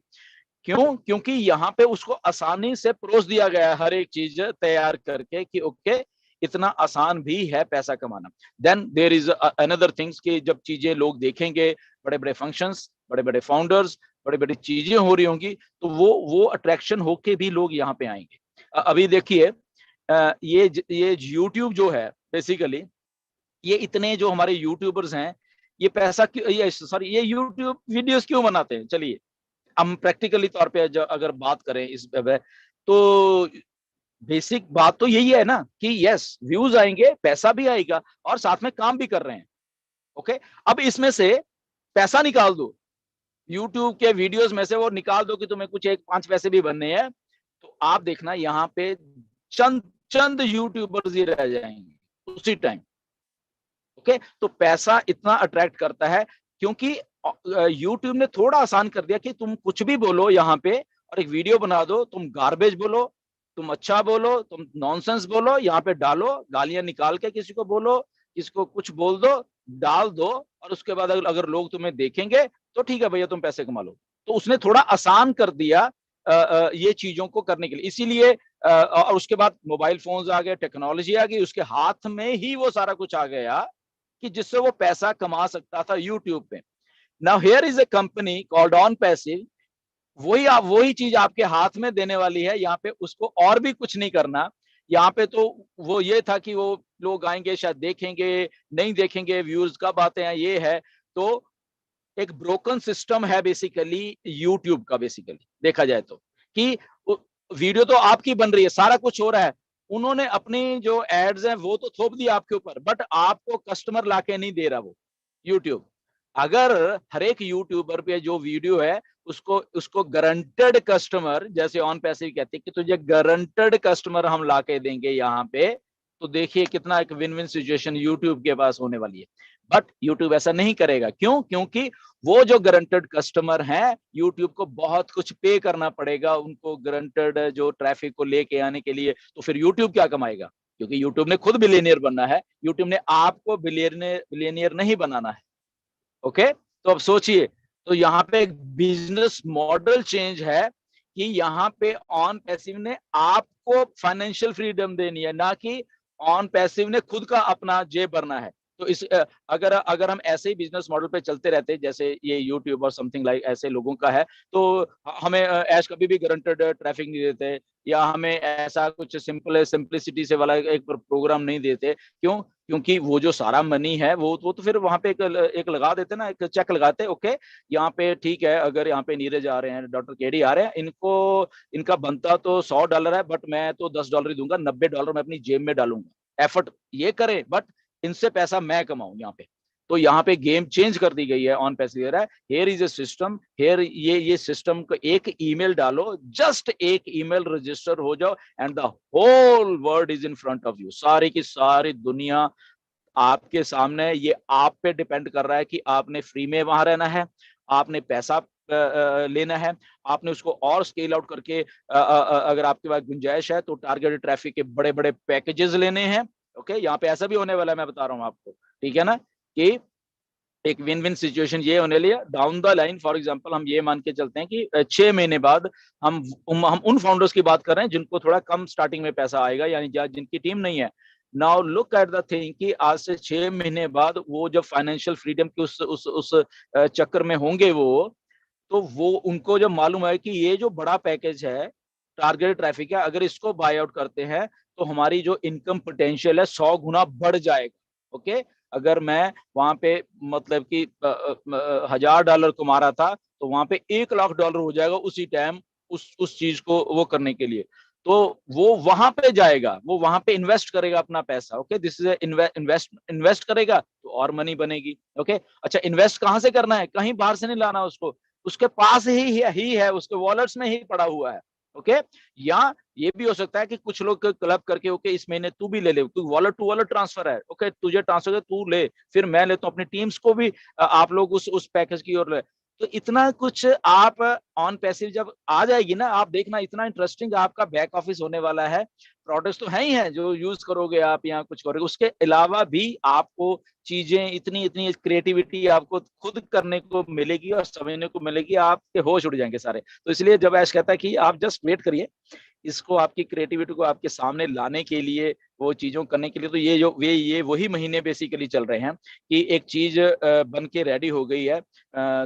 क्यों? क्योंकि यहाँ पे उसको आसानी से परोस दिया गया है हर एक चीज तैयार करके कि ओके इतना आसान भी है पैसा कमाना। Then there is another things कि जब चीजें लोग देखेंगे, बड़े बड़े फंक्शंस, बड़े बड़े फाउंडर्स, बड़ी बड़ी चीजें हो रही होंगी, तो वो अट्रैक्शन होके भी लोग यहाँ पे आएंगे। अभी देखिए ये यूट्यूब जो है बेसिकली, ये इतने जो हमारे यूट्यूबर्स हैं, ये पैसा ये सॉरी ये यूट्यूब वीडियोस क्यों बनाते हैं? चलिए हम प्रैक्टिकली तौर पे अगर बात करें इस पे, तो बेसिक बात तो यही है ना कि यस व्यूज आएंगे, पैसा भी आएगा और साथ में काम भी कर रहे हैं। ओके, अब इसमें से पैसा निकाल दो, यूट्यूब के वीडियोस में से वो निकाल दो कि तुम्हें कुछ 1-5 पैसे भी बनने हैं, तो आप देखना यहाँ पे चंद चंद यूट्यूबर्स ही रह जाएंगे उसी टाइम। ओके, तो पैसा इतना अट्रैक्ट करता है क्योंकि यूट्यूब ने थोड़ा आसान कर दिया कि तुम कुछ भी बोलो यहाँ पे और एक वीडियो बना दो, तुम गार्बेज बोलो, तुम अच्छा बोलो, तुम नॉनसेंस बोलो, यहाँ पे डालो, गालियां निकाल के किसी को बोलो, किसको कुछ बोल दो, डाल दो, और उसके बाद अगर लोग तुम्हें देखेंगे तो ठीक है भैया तुम पैसे कमा लो। तो उसने थोड़ा आसान कर दिया ये चीजों को करने के लिए, इसीलिए और उसके बाद मोबाइल फोन्स आ गए, टेक्नोलॉजी आ गई, उसके हाथ में ही वो सारा कुछ आ गया कि जिससे वो पैसा कमा सकता था यूट्यूब पे। Now here is a company called on passive, वही चीज आपके हाथ में देने वाली है, यहाँ पे उसको और भी कुछ नहीं करना। यहाँ पे तो वो ये था कि वो लोग आएंगे, शायद देखेंगे, नहीं देखेंगे, व्यूज कब आते हैं, ये है। तो एक ब्रोकन सिस्टम है बेसिकली यूट्यूब का, बेसिकली देखा जाए तो, कि वीडियो तो आपकी बन रही है, सारा कुछ हो रहा है, उन्होंने अपनी जो एड्स हैं वो तो थोप दी आपके ऊपर, बट आपको कस्टमर लाके नहीं दे रहा वो यूट्यूब। अगर हर एक यूट्यूबर पे जो वीडियो है उसको उसको गारंटेड कस्टमर, जैसे ऑन पैसिव कहते हैं कि तुझे गारंटेड कस्टमर हम लाके देंगे यहाँ पे, तो देखिए कितना एक विन विन सिचुएशन यूट्यूब के पास होने वाली है। बट यूट्यूब ऐसा नहीं करेगा, क्यों? क्योंकि वो जो गारंटेड कस्टमर हैं, यूट्यूब को बहुत कुछ पे करना पड़ेगा उनको गारंटेड जो ट्रैफिक को लेके आने के लिए। तो फिर यूट्यूब क्या कमाएगा? क्योंकि यूट्यूब ने खुद बिलियनियर बनना है, यूट्यूब ने आपको बिलियनियर नहीं बनाना है। ओके, तो अब सोचिए, तो यहाँ पे एक बिजनेस मॉडल चेंज है कि यहाँ पे ऑन पैसिव ने आपको फाइनेंशियल फ्रीडम देनी है, ना कि ऑन पैसिव ने खुद का अपना जेब भरना है। तो इस अगर हम ऐसे ही बिजनेस मॉडल पे चलते रहते जैसे ये यूट्यूब और समथिंग लाइक ऐसे लोगों का है, तो हमें ऐश कभी भी गारंटेड ट्रैफिक नहीं देते, या हमें ऐसा कुछ सिंपलिसिटी से वाला एक प्रोग्राम नहीं देते। क्यों? क्योंकि वो जो सारा मनी है वो तो फिर वहां पे एक लगा देते ना, एक चेक लगाते, ओके यहाँ पे ठीक है, अगर यहाँ पे नीरज आ रहे हैं, डॉक्टर केडी आ रहे हैं, इनको इनका बनता तो $100 है, बट मैं तो $10 ही दूंगा, $90 मैं अपनी जेब में डालूंगा, एफर्ट ये करे बट इनसे पैसा मैं कमाऊं यहाँ पे। तो यहाँ पे गेम चेंज कर दी गई है ऑन पैसेंजर है, here is a system, here ये सिस्टम को एक ईमेल डालो, जस्ट एक ईमेल रजिस्टर हो जाओ and the whole world is in front of you, सारी की सारी दुनिया आपके सामने है। ये आप पे डिपेंड कर रहा है कि आपने फ्री में वहां रहना है, आपने पैसा लेना है, आपने उसको और स्केल आउट करके अगर आपके पास गुंजाइश है तो टारगेटेड ट्रैफिक के बड़े बड़े पैकेजेस लेने हैं। ओके, यहाँ पे ऐसा भी होने वाला है, मैं बता रहा हूँ आपको, ठीक है ना, कि एक विन विन सिचुएशन ये होने लिया down the line. For example हम ये मान के चलते हैं कि 6 महीने बाद हम उन फाउंडर्स की बात कर रहे हैं जिनको थोड़ा कम स्टार्टिंग में पैसा आएगा, यानी जिनकी टीम नहीं है। Now look at the thing कि आज से 6 महीने बाद वो जब फाइनेंशियल फ्रीडम के उस चक्कर में होंगे वो, तो वो उनको जब मालूम है कि ये जो बड़ा पैकेज है टारगेट ट्रैफिक है, अगर इसको बाय आउट करते हैं तो हमारी जो इनकम पोटेंशियल है 100 गुना बढ़ जाएगा। ओके, अगर मैं वहां पे मतलब कि $1000 कमा रहा था तो वहां पे $1,00,000 हो जाएगा उसी टाइम उस चीज को वो करने के लिए। तो वो वहां पे जाएगा, वो वहां पे इन्वेस्ट करेगा अपना पैसा। ओके, दिस इज इन्वेस्ट करेगा तो और मनी बनेगी। ओके, अच्छा इन्वेस्ट कहां से करना है, कहीं बाहर से नहीं लाना उसको, उसके पास ही है, उसके वॉलेट्स में ही पड़ा हुआ है। ओके, या ये भी हो सकता है कि कुछ लोग क्लब करके ओके इस महीने तू भी ले ले, तू वॉलेट टू वॉलेट ट्रांसफर है, ओके तुझे ट्रांसफर है, तू ले, फिर मैं लेता हूं अपनी टीम्स को भी, आप लोग उस पैकेज की ओर ले। तो इतना कुछ आप ऑन पैसिव जब आ जाएगी ना, आप देखना इतना इंटरेस्टिंग आपका बैक ऑफिस होने वाला है। प्रोडक्ट्स तो है ही है जो यूज करोगे आप, यहाँ कुछ करोगे, उसके अलावा भी आपको चीजें इतनी इतनी क्रिएटिविटी आपको खुद करने को मिलेगी और समझने को मिलेगी, आपके होश उड़ जाएंगे सारे। तो इसलिए जब ऐश कहता है कि आप जस्ट वेट करिए, इसको आपकी क्रिएटिविटी को आपके सामने लाने के लिए, वो चीजों करने के लिए, तो ये वही महीने बेसिकली चल रहे हैं कि एक चीज बन के रेडी हो गई है।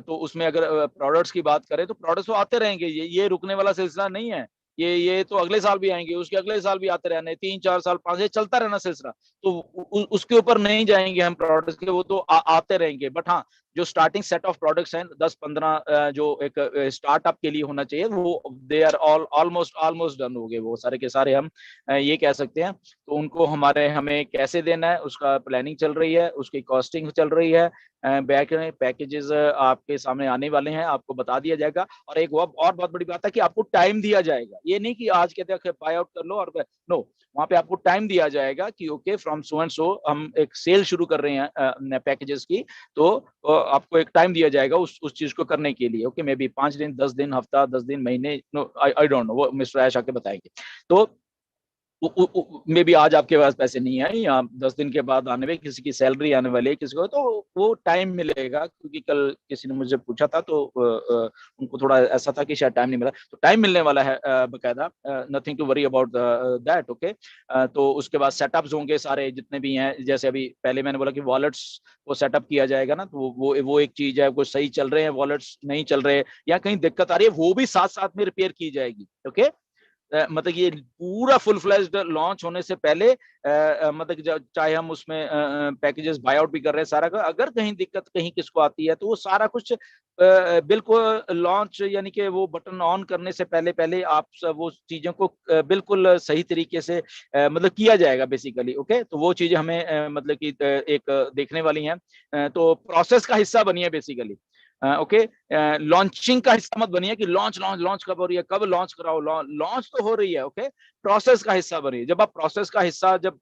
तो उसमें अगर प्रोडक्ट्स की बात करें तो प्रोडक्ट्स तो आते रहेंगे, ये रुकने वाला सिलसिला नहीं है। ये तो अगले साल भी आएंगे, उसके अगले साल भी आते रहने, 3-4 साल 5 साल चलता रहना सिलसिला। तो उसके ऊपर नहीं जाएंगे हम प्रोडक्ट्स के, वो तो आते रहेंगे। बट हाँ, जो स्टार्टिंग सेट ऑफ प्रोडक्ट्स हैं 10-15 जो एक स्टार्टअप के लिए होना चाहिए, वो दे आर ऑलमोस्ट डन हो गए, वो सारे के सारे हम ये कह सकते हैं। तो उनको हमें कैसे देना है उसका प्लानिंग चल रही है, उसकी कॉस्टिंग चल रही है, बैक पैकेजेस आपके सामने आने वाले हैं, आपको बता दिया जाएगा। और एक और बहुत बड़ी बात है कि आपको टाइम दिया जाएगा, ये नहीं कि आज कहते हैं बाय आउट कर लो और नो, वहां पे आपको टाइम दिया जाएगा कि okay from so and so हम एक सेल शुरू कर रहे हैं पैकेजेस की, तो आपको एक टाइम दिया जाएगा उस चीज को करने के लिए। ओके, मे बी 5 दिन, 10 दिन, हफ्ता, 10 दिन, महीने, नो आई डोंट नो, वो मिस्टर ऐश आके बताएंगे। तो मे बी आज आपके पास पैसे नहीं है, या 10 दिन के बाद आने में किसी की सैलरी आने वाली है किसी को, तो वो टाइम मिलेगा। क्योंकि कल किसी ने मुझे पूछा था तो उनको थोड़ा ऐसा था कि शायद टाइम नहीं मिला, तो टाइम मिलने वाला है बकायदा, nothing to worry about that. Okay, तो उसके बाद सेटअप्स होंगे सारे जितने भी हैं, जैसे अभी पहले मैंने बोला कि वॉलेट्स को सेटअप किया जाएगा ना, तो वो एक चीज है, कुछ सही चल रहे हैं वॉलेट्स, नहीं चल रहे या कहीं दिक्कत आ रही है, वो भी साथ साथ में रिपेयर की जाएगी। ओके, मतलब ये पूरा फुल फ्लैश्ड लॉन्च होने से पहले मतलब चाहे हम उसमें पैकेजेस बाय आउट भी कर रहे हैं सारा, अगर कहीं दिक्कत कहीं किसको आती है तो वो सारा कुछ बिल्कुल लॉन्च, यानी कि वो बटन ऑन करने से पहले पहले आप वो चीजों को बिल्कुल सही तरीके से मतलब किया जाएगा बेसिकली। ओके, तो वो चीजें हमें मतलब कि एक देखने वाली हैं, तो प्रोसेस का हिस्सा बनिए बेसिकली। ओके, लॉन्चिंग का हिस्सा मत बनिए कि लॉन्च कब हो रही है, कब लॉन्च कराओ, लॉन्च तो हो रही है। ओके, प्रोसेस का हिस्सा बनिए। जब आप प्रोसेस का हिस्सा जब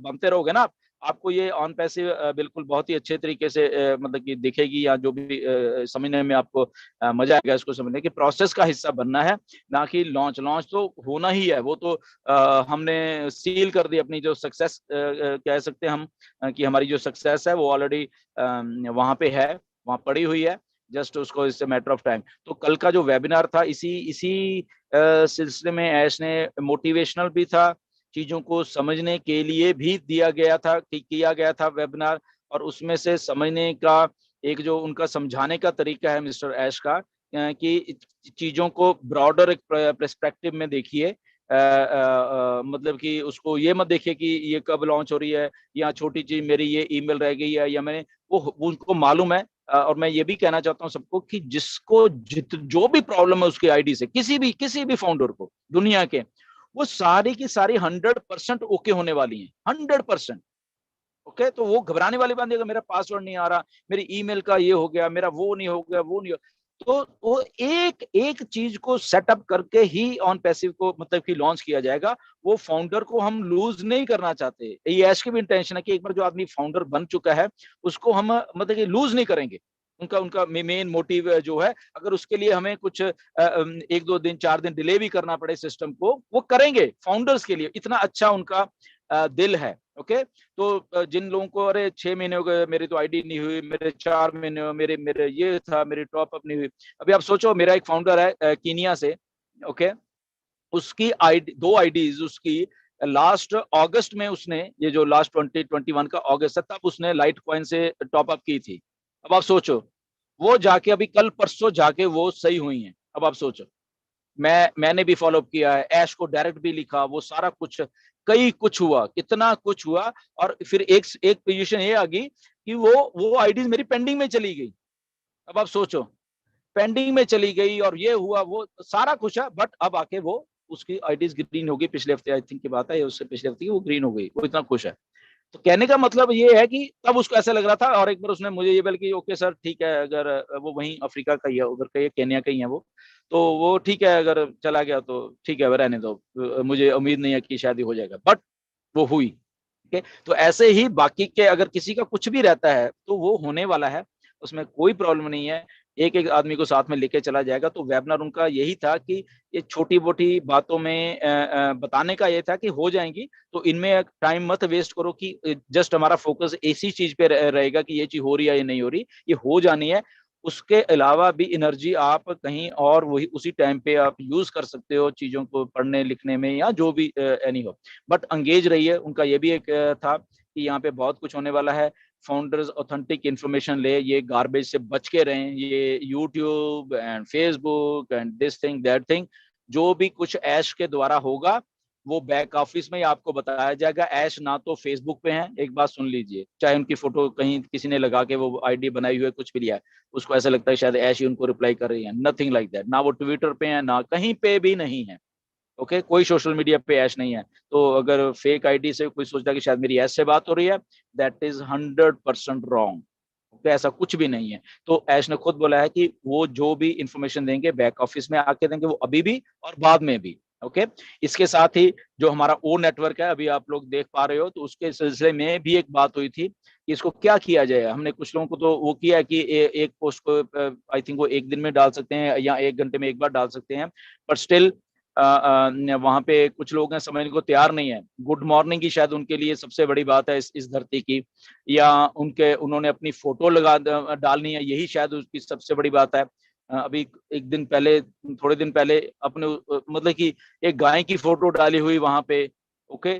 बनते रहोगे ना, आपको ये ऑन पैसिव बिल्कुल बहुत ही अच्छे तरीके से मतलब कि दिखेगी, या जो भी समझने में आपको मजा आएगा इसको समझने कि प्रोसेस का हिस्सा बनना है, ना कि लॉन्च तो होना ही है। वो तो हमने सील कर दी अपनी जो सक्सेस कह सकते हैं हम, कि हमारी जो सक्सेस है वो ऑलरेडी वहां पे है, वहां पड़ी हुई है, जस्ट उसको इससे मैटर ऑफ टाइम। तो कल का जो वेबिनार था इसी सिलसिले में ऐश ने मोटिवेशनल भी था, चीजों को समझने के लिए भी दिया गया था कि किया गया था वेबिनार, और उसमें से समझने का एक जो उनका समझाने का तरीका है मिस्टर ऐश का, कि चीजों को ब्रॉडर एक पर्सपेक्टिव में देखिए मतलब कि उसको ये मत देखिए कि ये कब लॉन्च हो रही है, या छोटी चीज मेरी ये ईमेल रह गई है, या मैंने वो उनको मालूम है। और मैं ये भी कहना चाहता हूँ सबको कि जिसको जो भी प्रॉब्लम है उसके आईडी से, किसी भी फाउंडर को दुनिया के, वो सारी की सारी 100% ओके होने वाली है, 100%। ओके, तो वो घबराने वाली बात नहीं, मेरा पासवर्ड नहीं आ रहा, मेरी ईमेल का ये हो गया, मेरा वो नहीं हो गया, वो नहीं हो, तो वो एक एक चीज को सेटअप करके ही ऑन पैसिव को मतलब कि लॉन्च किया जाएगा। वो फाउंडर को हम लूज नहीं करना चाहते, ये ऐश की भी इंटेंशन है कि एक बार जो आदमी फाउंडर बन चुका है उसको हम मतलब कि लूज नहीं करेंगे। उनका उनका मेन मोटिव जो है, अगर उसके लिए हमें कुछ 1-2 दिन 4 दिन डिले भी करना पड़े सिस्टम को, वो करेंगे फाउंडर्स के लिए, इतना अच्छा उनका दिल है। ओके, तो जिन लोगों को अरे 6 महीने हो गए मेरी तो आईडी नहीं हुई, मेरे 4 महीने हो, मेरे मेरे ये था, मेरी टॉप अप नहीं हुई। अभी आप सोचो, मेरा एक फाउंडर है कीनिया से। ओके, उसकी आईडी 2 आईडीज उसकी लास्ट अगस्त में, उसने ये जो लास्ट 2021 का अगस्त है तब उसने लाइट कॉइन से टॉप अप की थी। अब आप सोचो, वो जाके अभी कल परसों जाके वो सही हुई हैं। अब आप सोचो, मैंने भी फॉलो अप किया है, ऐश को डायरेक्ट भी लिखा, वो सारा कुछ, कई कुछ हुआ, कितना कुछ हुआ। और फिर एक एक पोजीशन ये आ गई कि वो आईडीज मेरी पेंडिंग में चली गई। अब आप सोचो, पेंडिंग में चली गई और ये हुआ, वो सारा कुछ है, बट अब आके वो उसकी आईडीज ग्रीन हो गई। पिछले हफ्ते आई थिंक की बात है, उससे पिछले हफ्ते की वो ग्रीन हो गई, वो इतना खुश है। तो कहने का मतलब ये है कि तब उसको ऐसा लग रहा था, और एक बार उसने मुझे ये बोला कि ओके सर ठीक है, अगर वो वहीं अफ्रीका का ही है, उधर का ही, केन्या का ही है वो, तो वो ठीक है, अगर चला गया तो ठीक है, रहने दो, मुझे उम्मीद नहीं है कि शादी हो जाएगा, बट वो हुई। ठीक है, तो ऐसे ही बाकी के अगर किसी का कुछ भी रहता है तो वो होने वाला है, उसमें कोई प्रॉब्लम नहीं है। एक एक आदमी को साथ में लेके चला जाएगा। तो वेबिनार उनका यही था कि ये छोटी मोटी बातों में बताने का ये था कि हो जाएंगी, तो इनमें टाइम मत वेस्ट करो कि जस्ट हमारा फोकस इसी चीज पे रहेगा कि ये चीज हो रही है या नहीं हो रही, ये हो जानी है। उसके अलावा भी एनर्जी आप कहीं और वही उसी टाइम पे आप यूज कर सकते हो, चीजों को पढ़ने लिखने में या जो भी एनी हो, बट अंगेज रहिए। उनका ये भी एक था कि यहाँ पे बहुत कुछ होने वाला है, फाउंडर्स ऑथेंटिक इन्फॉर्मेशन ले, ये गार्बेज से बच के रहें, ये YouTube and Facebook and this thing that thing, जो भी कुछ ऐश के द्वारा होगा वो बैक ऑफिस में ही आपको बताया जाएगा। ऐश ना तो फेसबुक पे है, एक बात सुन लीजिए, चाहे उनकी फोटो कहीं किसी ने लगा के वो आईडी बनाई हुई है, कुछ भी लिया है, उसको ऐसा लगता है शायद ऐश ही उनको रिप्लाई कर रही है, नथिंग लाइक दैट। ना वो ट्विटर पे है, ना कहीं पे भी नहीं है। ओके, कोई सोशल मीडिया पे ऐश नहीं है। तो अगर फेक आईडी से कोई सोचता है कि शायद मेरी ऐश से बात हो रही है, दैट इज 100% रॉन्ग। ओके, ऐसा कुछ भी नहीं है। तो ऐश ने खुद बोला है कि वो जो भी इंफॉर्मेशन देंगे बैक ऑफिस में आके देंगे, वो अभी भी और बाद में भी। ओके, इसके साथ ही जो हमारा ओ नेटवर्क है, अभी आप लोग देख पा रहे हो, तो उसके सिलसिले में भी एक बात हुई थी कि इसको क्या किया जाए। हमने कुछ लोगों को तो वो किया है कि एक पोस्ट को आई थिंक वो एक दिन में डाल सकते हैं या 1 घंटे में एक बार डाल सकते हैं, पर स्टिल वहां पे कुछ लोग हैं समझने को तैयार नहीं है। गुड मॉर्निंग की शायद उनके लिए सबसे बड़ी बात है इस धरती की, या उन्होंने अपनी फोटो डालनी है, यही शायद उसकी सबसे बड़ी बात है। अभी एक दिन पहले, थोड़े दिन पहले अपने मतलब कि एक गाय की फोटो डाली हुई वहां पे। ओके,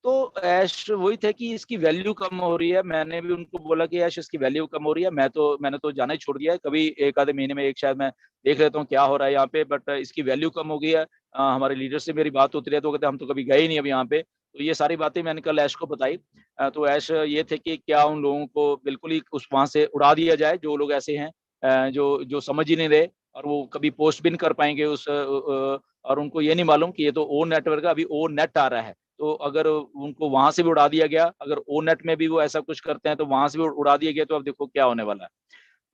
तो ऐश वही थे कि इसकी वैल्यू कम हो रही है। मैंने भी उनको बोला कि ऐश इसकी वैल्यू कम हो रही है, मैंने तो जाना ही छोड़ दिया है। कभी एक आधे महीने में एक शायद मैं देख लेता हूँ क्या हो रहा है यहाँ पे, बट इसकी वैल्यू कम हो गई है। हमारे लीडर से मेरी बात होती रही तो कहते हम तो कभी गए ही नहीं अब यहाँ पे। तो ये सारी बातें मैंने कल ऐश को बताई। तो ऐश ये थे कि क्या उन लोगों को बिल्कुल ही उस वहां से उड़ा दिया जाए, जो लोग ऐसे हैं जो जो समझ ही नहीं रहे, और वो कभी पोस्ट भी नहीं कर पाएंगे उस और उनको ये नहीं मालूम कि ये तो ओ नेटवर्क का अभी ओ नेट आ रहा है। तो अगर उनको वहां से भी उड़ा दिया गया, अगर ओ नेट में भी वो ऐसा कुछ करते हैं तो वहां से भी उड़ा दिया गया, तो अब देखो क्या होने वाला है।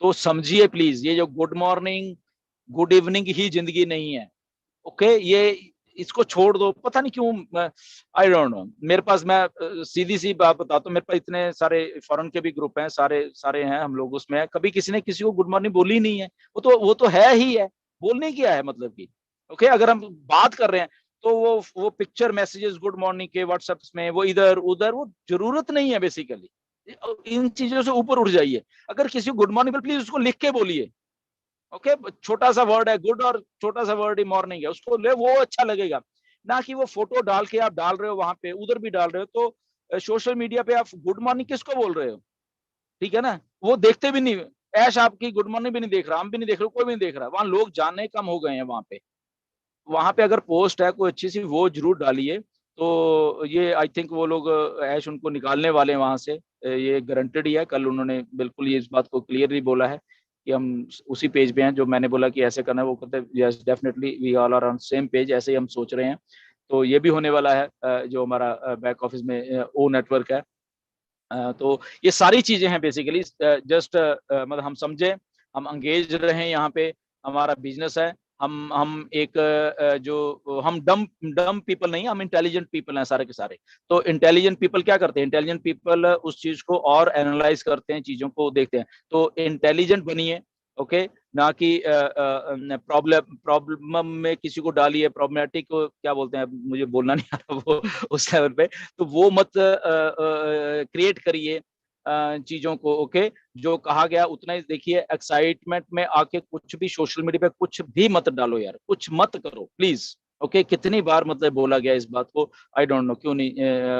तो समझिए प्लीज, ये जो good morning good evening he जिंदगी नहीं है। ओके, ये इसको छोड़ दो। पता नहीं क्यों, आई डोंट नो, मेरे पास, मैं सीधी सी बात बताता हूँ, मेरे पास इतने सारे फॉरेन के भी ग्रुप हैं, सारे सारे हैं हम लोग उसमें, कभी किसी ने किसी को गुड मॉर्निंग बोली नहीं है। वो तो है ही है, बोलने क्या है मतलब की। ओके, अगर हम बात कर रहे हैं तो वो पिक्चर मैसेजेस गुड मॉर्निंग के व्हाट्सएप में, वो इधर उधर, वो जरूरत नहीं है बेसिकली। इन चीजों से ऊपर उठ जाइए। अगर किसी को गुड मॉर्निंग, प्लीज उसको लिख के बोलिए। ओके, छोटा सा वर्ड है गुड और छोटा सा वर्ड ही मॉर्निंग है, उसको ले, वो अच्छा लगेगा। ना कि वो फोटो डाल के आप डाल रहे हो वहां पे, उधर भी डाल रहे हो, तो सोशल मीडिया पे आप गुड मॉर्निंग किसको बोल रहे हो? ठीक है ना, वो देखते भी नहीं। ऐश आपकी गुड मॉर्निंग भी नहीं देख रहा, हम भी नहीं देख रहे, कोई भी नहीं देख रहा, वहां लोग जाने कम हो गए हैं वहां पे। वहां पे अगर पोस्ट है कोई अच्छी सी वो जरूर डालिए। तो ये आई थिंक वो लोग ऐश उनको निकालने वाले हैं वहां से, ये गारंटेड ही है। कल उन्होंने बिल्कुल ये इस बात को क्लियरली बोला है कि हम उसी पेज पे हैं जो मैंने बोला कि ऐसे करना है। वो कहते हैं yes definitely we all are on same page, ऐसे ही हम सोच रहे हैं। तो ये भी होने वाला है, जो हमारा बैक ऑफिस में ओ नेटवर्क है। तो ये सारी चीजें हैं बेसिकली, जस्ट मतलब हम समझे, हम अंगेज रहे यहाँ पे, हमारा बिजनेस है। हम एक जो हम डम पीपल नहीं, हम इंटेलिजेंट पीपल हैं सारे के सारे। तो इंटेलिजेंट पीपल क्या करते हैं, इंटेलिजेंट पीपल उस चीज को और एनालाइज करते हैं, चीजों को देखते हैं। तो इंटेलिजेंट बनिए, ओके, ना कि प्रॉब्लम में किसी को डालिए, प्रॉब्लमेटिक को क्या बोलते हैं मुझे बोलना नहीं आ रहा वो उस लेवल पे। तो वो मत क्रिएट करिए चीजों को, ओके। जो कहा गया उतना ही देखिए, एक्साइटमेंट में आके कुछ भी सोशल मीडिया पे कुछ भी मत डालो यार, कुछ मत करो प्लीज, ओके। कितनी बार मतलब बोला गया इस बात को, आई डोंट नो क्यों नहीं,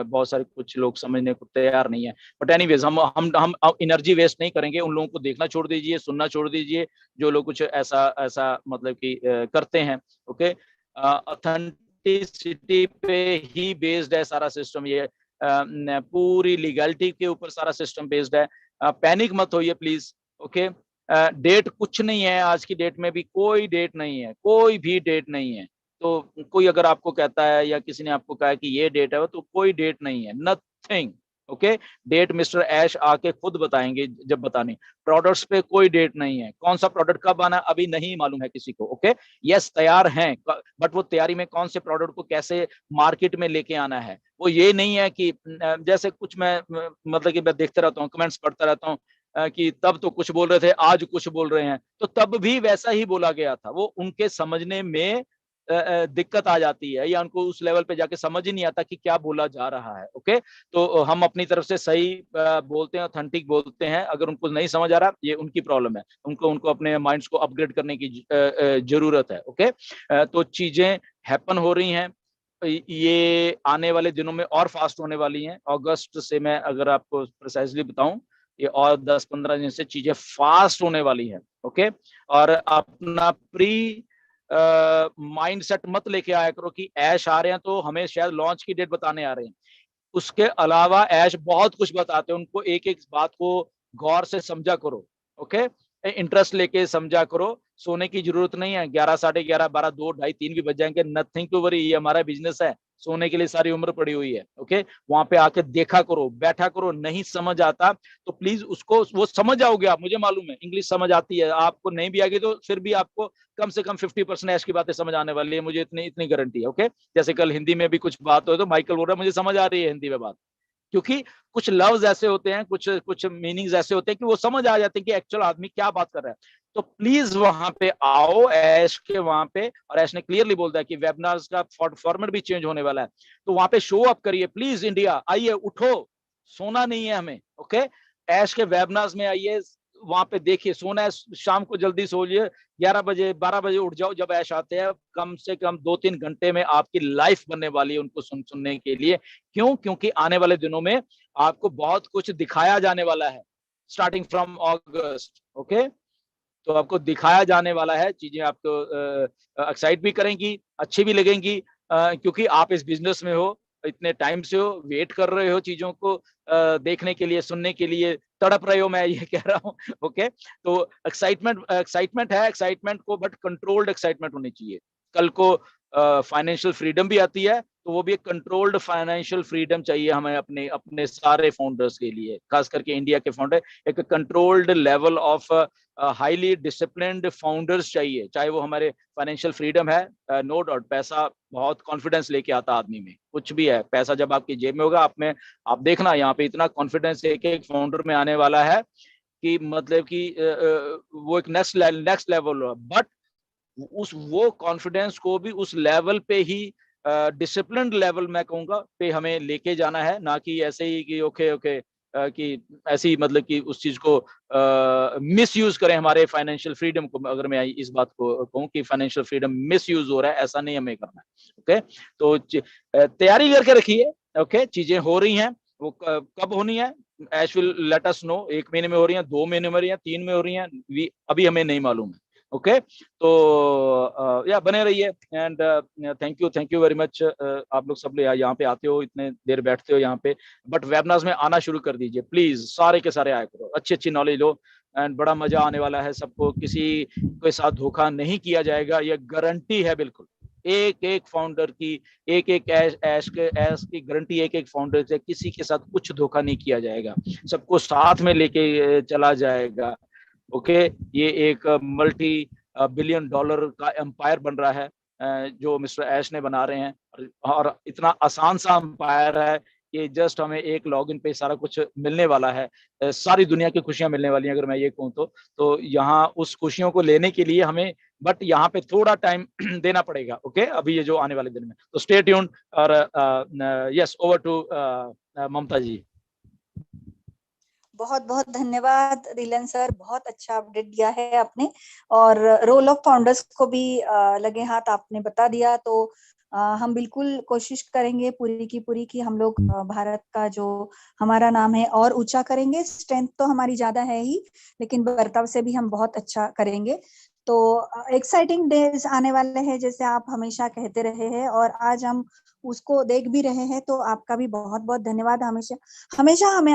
बहुत सारे कुछ लोग समझने को तैयार नहीं है। बट एनीवेज हम एनर्जी वेस्ट नहीं करेंगे, उन लोगों को देखना छोड़ दीजिए, सुनना छोड़ दीजिए जो लोग कुछ ऐसा ऐसा मतलब कि करते हैं, ओके। ऑथेंटिसिटी पे ही बेस्ड है सारा सिस्टम, ये पूरी लीगलिटी के ऊपर सारा सिस्टम बेस्ड है। पैनिक मत होइए प्लीज, ओके। डेट कुछ नहीं है, आज की डेट में भी कोई डेट नहीं है, कोई भी डेट नहीं है। तो कोई अगर आपको कहता है या किसी ने आपको कहा कि ये डेट है, तो कोई डेट नहीं है, नथिंग, ओके। डेट मिस्टर ऐश आके खुद बताएंगे जब बतानी। प्रोडक्ट्स पे कोई डेट नहीं है, कौन सा प्रोडक्ट कब आना अभी नहीं मालूम है किसी को, ओके। यस तैयार हैं, बट वो तैयारी में कौन से प्रोडक्ट को कैसे मार्केट में लेके आना है, वो ये नहीं है कि जैसे कुछ मैं मतलब कि मैं देखते रहता हूँ, कमेंट्स पढ़ता रहता हूँ कि तब तो कुछ बोल रहे थे, आज कुछ बोल रहे हैं। तो तब भी वैसा ही बोला गया था, वो उनके समझने में दिक्कत आ जाती है, या उनको उस लेवल पे जाके समझ ही नहीं आता कि क्या बोला जा रहा है, ओके। तो हम अपनी तरफ से सही बोलते हैं, ऑथेंटिक बोलते हैं। अगर उनको नहीं समझ आ रहा, ये उनकी प्रॉब्लम है, उनको अपने माइंड्स को अपग्रेड करने की जरूरत है, ओके। तो चीजें हैपन हो रही हैं, ये आने वाले दिनों में और फास्ट होने वाली हैं। अगस्त से मैं अगर आपको प्रिसाइजली बताऊं, ये और 10-15 दिन से चीजें फास्ट होने वाली हैं, ओके। और अपना प्री माइंडसेट मत लेके आया करो कि ऐश आ रहे हैं तो हमें शायद लॉन्च की डेट बताने आ रहे हैं। उसके अलावा ऐश बहुत कुछ बताते हैं, उनको एक एक बात को गौर से समझा करो, ओके। इंटरेस्ट लेके समझा करो। सोने की जरूरत नहीं है, 11, 11:30, 12, 2, 2:30, 3 भी बज जाएंगे, नथिंग टू वरी, ये हमारा बिजनेस है। सोने के लिए सारी उम्र पड़ी हुई है, ओके। वहां पे आके देखा करो, बैठा करो। नहीं समझ आता तो प्लीज उसको, वो समझ जाओगे आप, मुझे मालूम है इंग्लिश समझ आती है आपको, नहीं भी आएगी तो फिर भी आपको कम से कम 50% ऐश की बातें समझ आने वाली है, मुझे इतनी इतनी गारंटी है, ओके। जैसे कल हिंदी में भी कुछ बात हो तो माइकल बोल रहा है मुझे समझ आ रही है हिंदी में बात, क्योंकि कुछ लफ्ज ऐसे होते हैं, कुछ कुछ मीनिंग्स ऐसे होते हैं कि वो समझ आ जाते हैं कि एक्चुअल आदमी क्या बात कर रहा है। तो प्लीज वहां पे आओ ऐश के वहां पे, और ऐश ने क्लियरली बोल दिया कि वेबिनार्स का फॉर्मेट भी चेंज होने वाला है। तो वहां पे शो अप करिए प्लीज, इंडिया आइए, उठो, सोना नहीं है हमें, ओके। ऐश के वेबिनार्स में आइए, वहां पे देखिए। सोना है शाम को जल्दी सोइए, 11 बजे 12 बजे उठ जाओ जब ऐश आते हैं। कम से कम 2-3 घंटे में आपकी लाइफ बनने वाली है उनको सुनने के लिए। क्यों? क्योंकि आने वाले दिनों में आपको बहुत कुछ दिखाया जाने वाला है, स्टार्टिंग फ्रॉम अगस्त, ओके। तो आपको दिखाया जाने वाला है, चीजें आपको एक्साइट भी करेंगी, अच्छी भी लगेंगी, क्योंकि आप इस बिजनेस में हो, इतने टाइम से हो, वेट कर रहे हो चीजों को देखने के लिए, सुनने के लिए तड़प रहे हो, मैं ये कह रहा हूँ, ओके। तो एक्साइटमेंट है, एक्साइटमेंट को बट कंट्रोल्ड एक्साइटमेंट होनी चाहिए। कल को फाइनेंशियल फ्रीडम भी आती है, तो वो भी एक कंट्रोल्ड फाइनेंशियल फ्रीडम चाहिए हमें अपने अपने सारे फाउंडर्स के लिए, खास करके इंडिया के फाउंडर। एक controlled level of highly disciplined founders चाहिए, चाहे वो हमारे फाइनेंशियल फ्रीडम है, नो डाउट। पैसा बहुत कॉन्फिडेंस लेके आता आदमी में, कुछ भी है, पैसा जब आपकी जेब में होगा, आप देखना यहाँ पे इतना कॉन्फिडेंस एक एक फाउंडर में आने वाला है कि मतलब कि वो एक नेक्स्ट लेवल हो। बट वो कॉन्फिडेंस को भी उस लेवल पे ही, डिसिप्लिन्ड लेवल मैं कहूंगा पे हमें लेके जाना है, ना कि ऐसे ही कि ओके ओके कि ऐसी मतलब कि उस चीज को मिस यूज करें हमारे फाइनेंशियल फ्रीडम को। अगर मैं इस बात को कहूं कि फाइनेंशियल फ्रीडम मिस यूज हो रहा है, ऐसा नहीं हमें करना है, ओके। तो तैयारी करके रखिए, ओके। चीजें हो रही हैं, वो कब होनी है, ऐश विल लेट अस नो। 1 महीने में हो रही है, 2 महीने में हो रही है, 3 में हो रही है, अभी हमें नहीं मालूम है। ओके, तो या बने रहिए and thank you very much. आप लोग सब यहाँ पे आते हो, इतने देर बैठते हो यहाँ पे, बट वेबिनार्स में आना शुरू कर दीजिए प्लीज, सारे के सारे आया करो, अच्छी अच्छी नॉलेज लो एंड बड़ा मजा आने वाला है सबको। किसी के साथ धोखा नहीं किया जाएगा, ये गारंटी है बिल्कुल। एक एक फाउंडर की, एक एक ऐश की गारंटी, एक एक फाउंडर से किसी के साथ कुछ धोखा नहीं किया जाएगा, सबको साथ में लेके चला जाएगा। ओके, ये एक मल्टी बिलियन डॉलर का एम्पायर बन रहा है जो मिस्टर ऐश ने बना रहे हैं, और इतना आसान सा एम्पायर है कि जस्ट हमें एक लॉगिन पे सारा कुछ मिलने वाला है, सारी दुनिया की खुशियां मिलने वाली हैं अगर मैं ये कहूँ तो यहाँ उस खुशियों को लेने के लिए हमें बट यहाँ पे थोड़ा टाइम देना पड़ेगा। ओके, अभी ये जो आने वाले दिन में, तो स्टे ट्यून्ड। और यस, ओवर टू ममता जी। बहुत बहुत धन्यवाद दिलन सर, बहुत अच्छा अपडेट दिया है आपने, और रोल ऑफ फाउंडर्स को भी लगे हाथ आपने बता दिया। तो हम बिल्कुल कोशिश करेंगे पूरी की पूरी कि हम लोग भारत का जो हमारा नाम है और ऊंचा करेंगे। स्ट्रेंथ तो हमारी ज्यादा है ही, लेकिन बर्ताव से भी हम बहुत अच्छा करेंगे। तो एक्साइटिंग डेज आने वाले हैं जैसे आप हमेशा कहते रहे हैं, और आज हम उसको देख भी रहे हैं। तो आपका भी बहुत बहुत धन्यवाद। हमेशा हमेशा हमें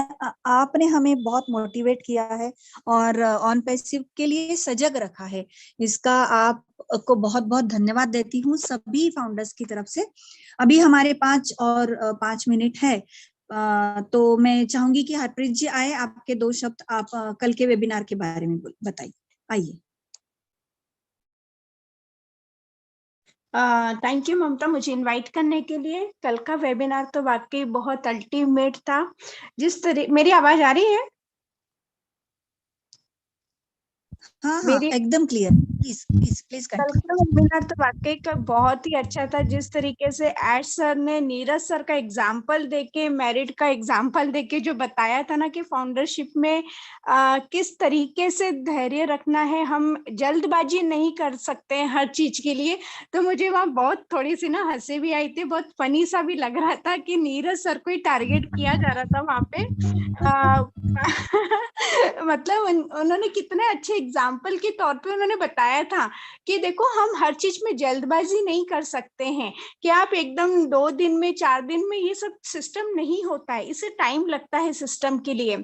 आपने हमें बहुत मोटिवेट किया है और ऑन पैसिव के लिए सजग रखा है, इसका आपको बहुत बहुत धन्यवाद देती हूँ सभी फाउंडर्स की तरफ से। अभी हमारे 5 मिनट है, तो मैं चाहूंगी कि हरप्रीत जी आए, आपके 2 शब्द आप कल के वेबिनार के बारे में बताइए। आइए। थैंक यू ममता, मुझे इनवाइट करने के लिए। कल का वेबिनार तो वाकई बहुत अल्टीमेट था। जिस तरह, मेरी आवाज आ रही है? हाँ, एकदम क्लियर। प्लीज कल का वेबिनार तो वाकई का बहुत ही अच्छा था। जिस तरीके से ऐश सर ने नीरज सर का एग्जाम्पल देके, मेरिट का एग्जाम्पल देके जो बताया था ना कि फाउंडरशिप में किस तरीके से धैर्य रखना है, हम जल्दबाजी नहीं कर सकते हैं हर चीज के लिए। तो मुझे वहाँ बहुत थोड़ी सी ना हंसी भी आई थी, बहुत फनी सा भी लग रहा था कि नीरज सर को ही टारगेट किया जा रहा था वहाँ पे। मतलब उन्होंने कितने अच्छे एग्जाम्पल के तौर पे उन्होंने बताया था कि देखो हम हर चीज में जल्दबाजी नहीं कर सकते हैं, कि आप एकदम 2 दिन में 4 दिन में, ये सब सिस्टम नहीं होता है, इसे टाइम लगता है सिस्टम के लिए।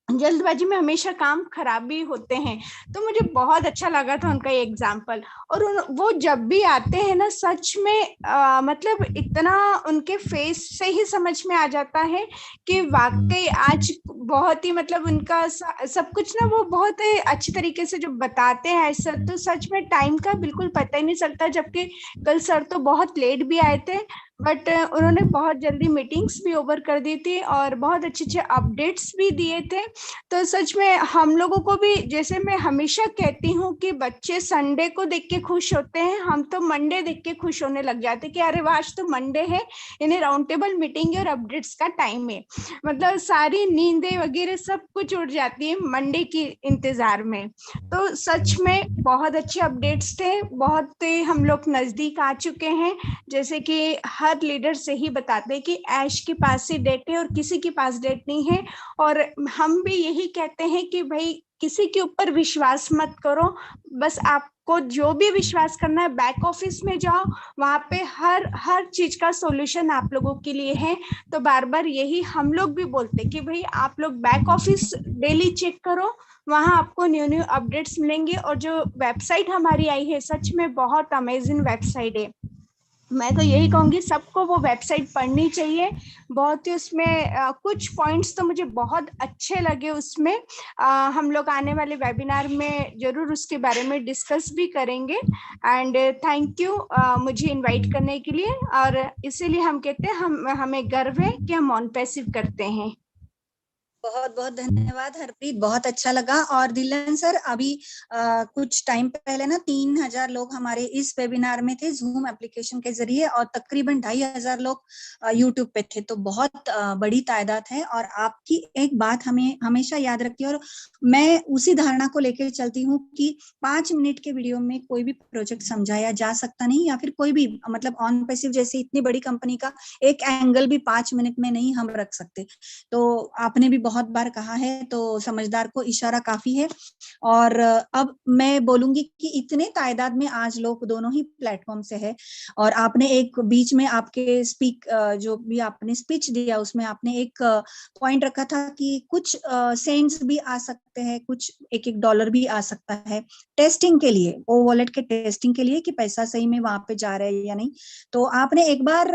जल्दबाजी में हमेशा काम खराब भी होते हैं। तो मुझे बहुत अच्छा लगा था उनका ये एग्जाम्पल। और वो जब भी आते हैं ना, सच में मतलब इतना उनके फेस से ही समझ में आ जाता है कि वाकई आज बहुत ही, मतलब उनका सब कुछ ना वो बहुत ही अच्छी तरीके से जो बताते हैं सर, तो सच में टाइम का बिल्कुल पता ही नहीं चलता। जबकि कल सर तो बहुत लेट भी आए थे, बट उन्होंने बहुत जल्दी मीटिंग्स भी ओवर कर दी थी और बहुत अच्छे अच्छे अपडेट्स भी दिए थे। तो सच में हम लोगों को भी, जैसे मैं हमेशा कहती हूँ कि बच्चे संडे को देख के खुश होते हैं, हम तो मंडे देख के खुश होने लग जाते कि अरे वाह, आज तो मंडे है, इन्हें राउंड टेबल मीटिंग और अपडेट्स का टाइम है। मतलब सारी नींदें वगैरह सब कुछ उड़ जाती है मंडे की इंतजार में। तो सच में बहुत अच्छे अपडेट्स थे, बहुत हम लोग नजदीक आ चुके हैं। जैसे कि हर लीडर से ही बताते हैं कि ऐश के पास ही डेट है और किसी के पास डेट नहीं है। और हम भी यही कहते हैं कि भाई किसी के ऊपर विश्वास मत करो, बस आपको जो भी विश्वास करना है बैक ऑफिस में जाओ, वहां पे हर चीज का सॉल्यूशन आप लोगों के लिए है। तो बार बार यही हम लोग भी बोलते हैं कि भाई आप लोग बैक ऑफिस डेली चेक करो, वहां आपको न्यू न्यू अपडेट्स मिलेंगे। और जो वेबसाइट हमारी आई है, सच में बहुत अमेजिंग वेबसाइट है। मैं तो यही कहूंगी सबको वो वेबसाइट पढ़नी चाहिए। बहुत ही उसमें कुछ पॉइंट्स तो मुझे बहुत अच्छे लगे उसमें। हम लोग आने वाले वेबिनार में जरूर उसके बारे में डिस्कस भी करेंगे। एंड थैंक यू मुझे इनवाइट करने के लिए। और इसीलिए हम कहते हैं हमें गर्व है कि हम ऑन पैसिव करते हैं। बहुत बहुत धन्यवाद हरप्रीत, बहुत अच्छा लगा। और दिलन सर, अभी कुछ टाइम पहले ना 3000 लोग हमारे इस वेबिनार में थे जूम एप्लीकेशन के जरिए, और तकरीबन 2500 लोग यूट्यूब पे थे। तो बहुत बड़ी तादाद है। और आपकी एक बात हमें हमेशा याद रखी, और मैं उसी धारणा को लेकर चलती हूँ कि 5 मिनट के वीडियो में कोई भी प्रोजेक्ट समझाया जा सकता नहीं, या फिर कोई भी मतलब ऑन पैसिव जैसी इतनी बड़ी कंपनी का एक एंगल भी 5 मिनट में नहीं हम रख सकते। तो आपने भी बहुत बहुत बार कहा है, तो समझदार को इशारा काफी है। और अब मैं बोलूंगी कि इतने तादाद में आज लोग दोनों ही प्लेटफॉर्म से है, और आपने एक बीच में आपके जो भी आपने स्पीच दिया उसमें आपने एक पॉइंट रखा था कि कुछ सेंट्स भी आ सकते हैं, कुछ $1 भी आ सकता है टेस्टिंग के लिए, वो वॉलेट के टेस्टिंग के लिए कि पैसा सही में वहां पे जा रहा है या नहीं। तो आपने एक बार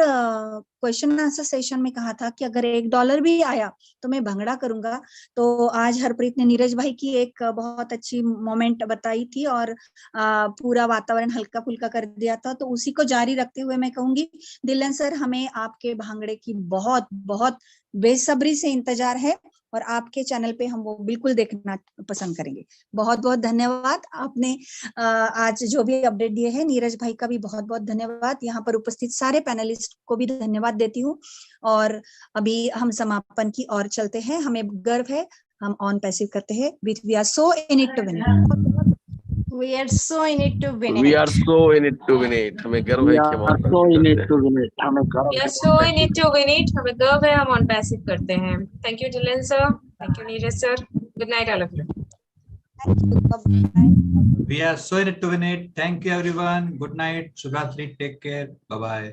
क्वेश्चन आंसर सेशन में कहा था कि अगर $1 भी आया तो मैं भंगड़ा करूंगा। तो आज हरप्रीत ने नीरज भाई की एक बहुत अच्छी मोमेंट बताई थी और पूरा वातावरण हल्का फुल्का कर दिया था। तो उसी को जारी रखते हुए मैं कहूंगी दिलन सर, हमें आपके भांगड़े की बहुत बहुत बेसब्री से इंतजार है और आपके चैनल पे हम वो बिल्कुल देखना पसंद करेंगे। बहुत बहुत धन्यवाद। आपने आज जो भी अपडेट दिए हैं, नीरज भाई का भी बहुत बहुत धन्यवाद। यहाँ पर उपस्थित सारे पैनलिस्ट को भी धन्यवाद देती हूँ। और अभी हम समापन की ओर चलते हैं। हमें गर्व है, हम ऑन पैसिव करते हैं with we are so in it to win it. We are so in it to win We it. are so in it to win it. हमें गर्व है कि हम on so passive in करते it हैं। to win it. हमें गर्व We है are so in it to win it. हमें गर्व है, हम ऑन पैसिव करते हैं। Thank you Dylan sir, thank you Neeraj sir. Good night all of you. We are so in it to win it. Thank you everyone. Good night. Shubhratri. Take care. Bye bye.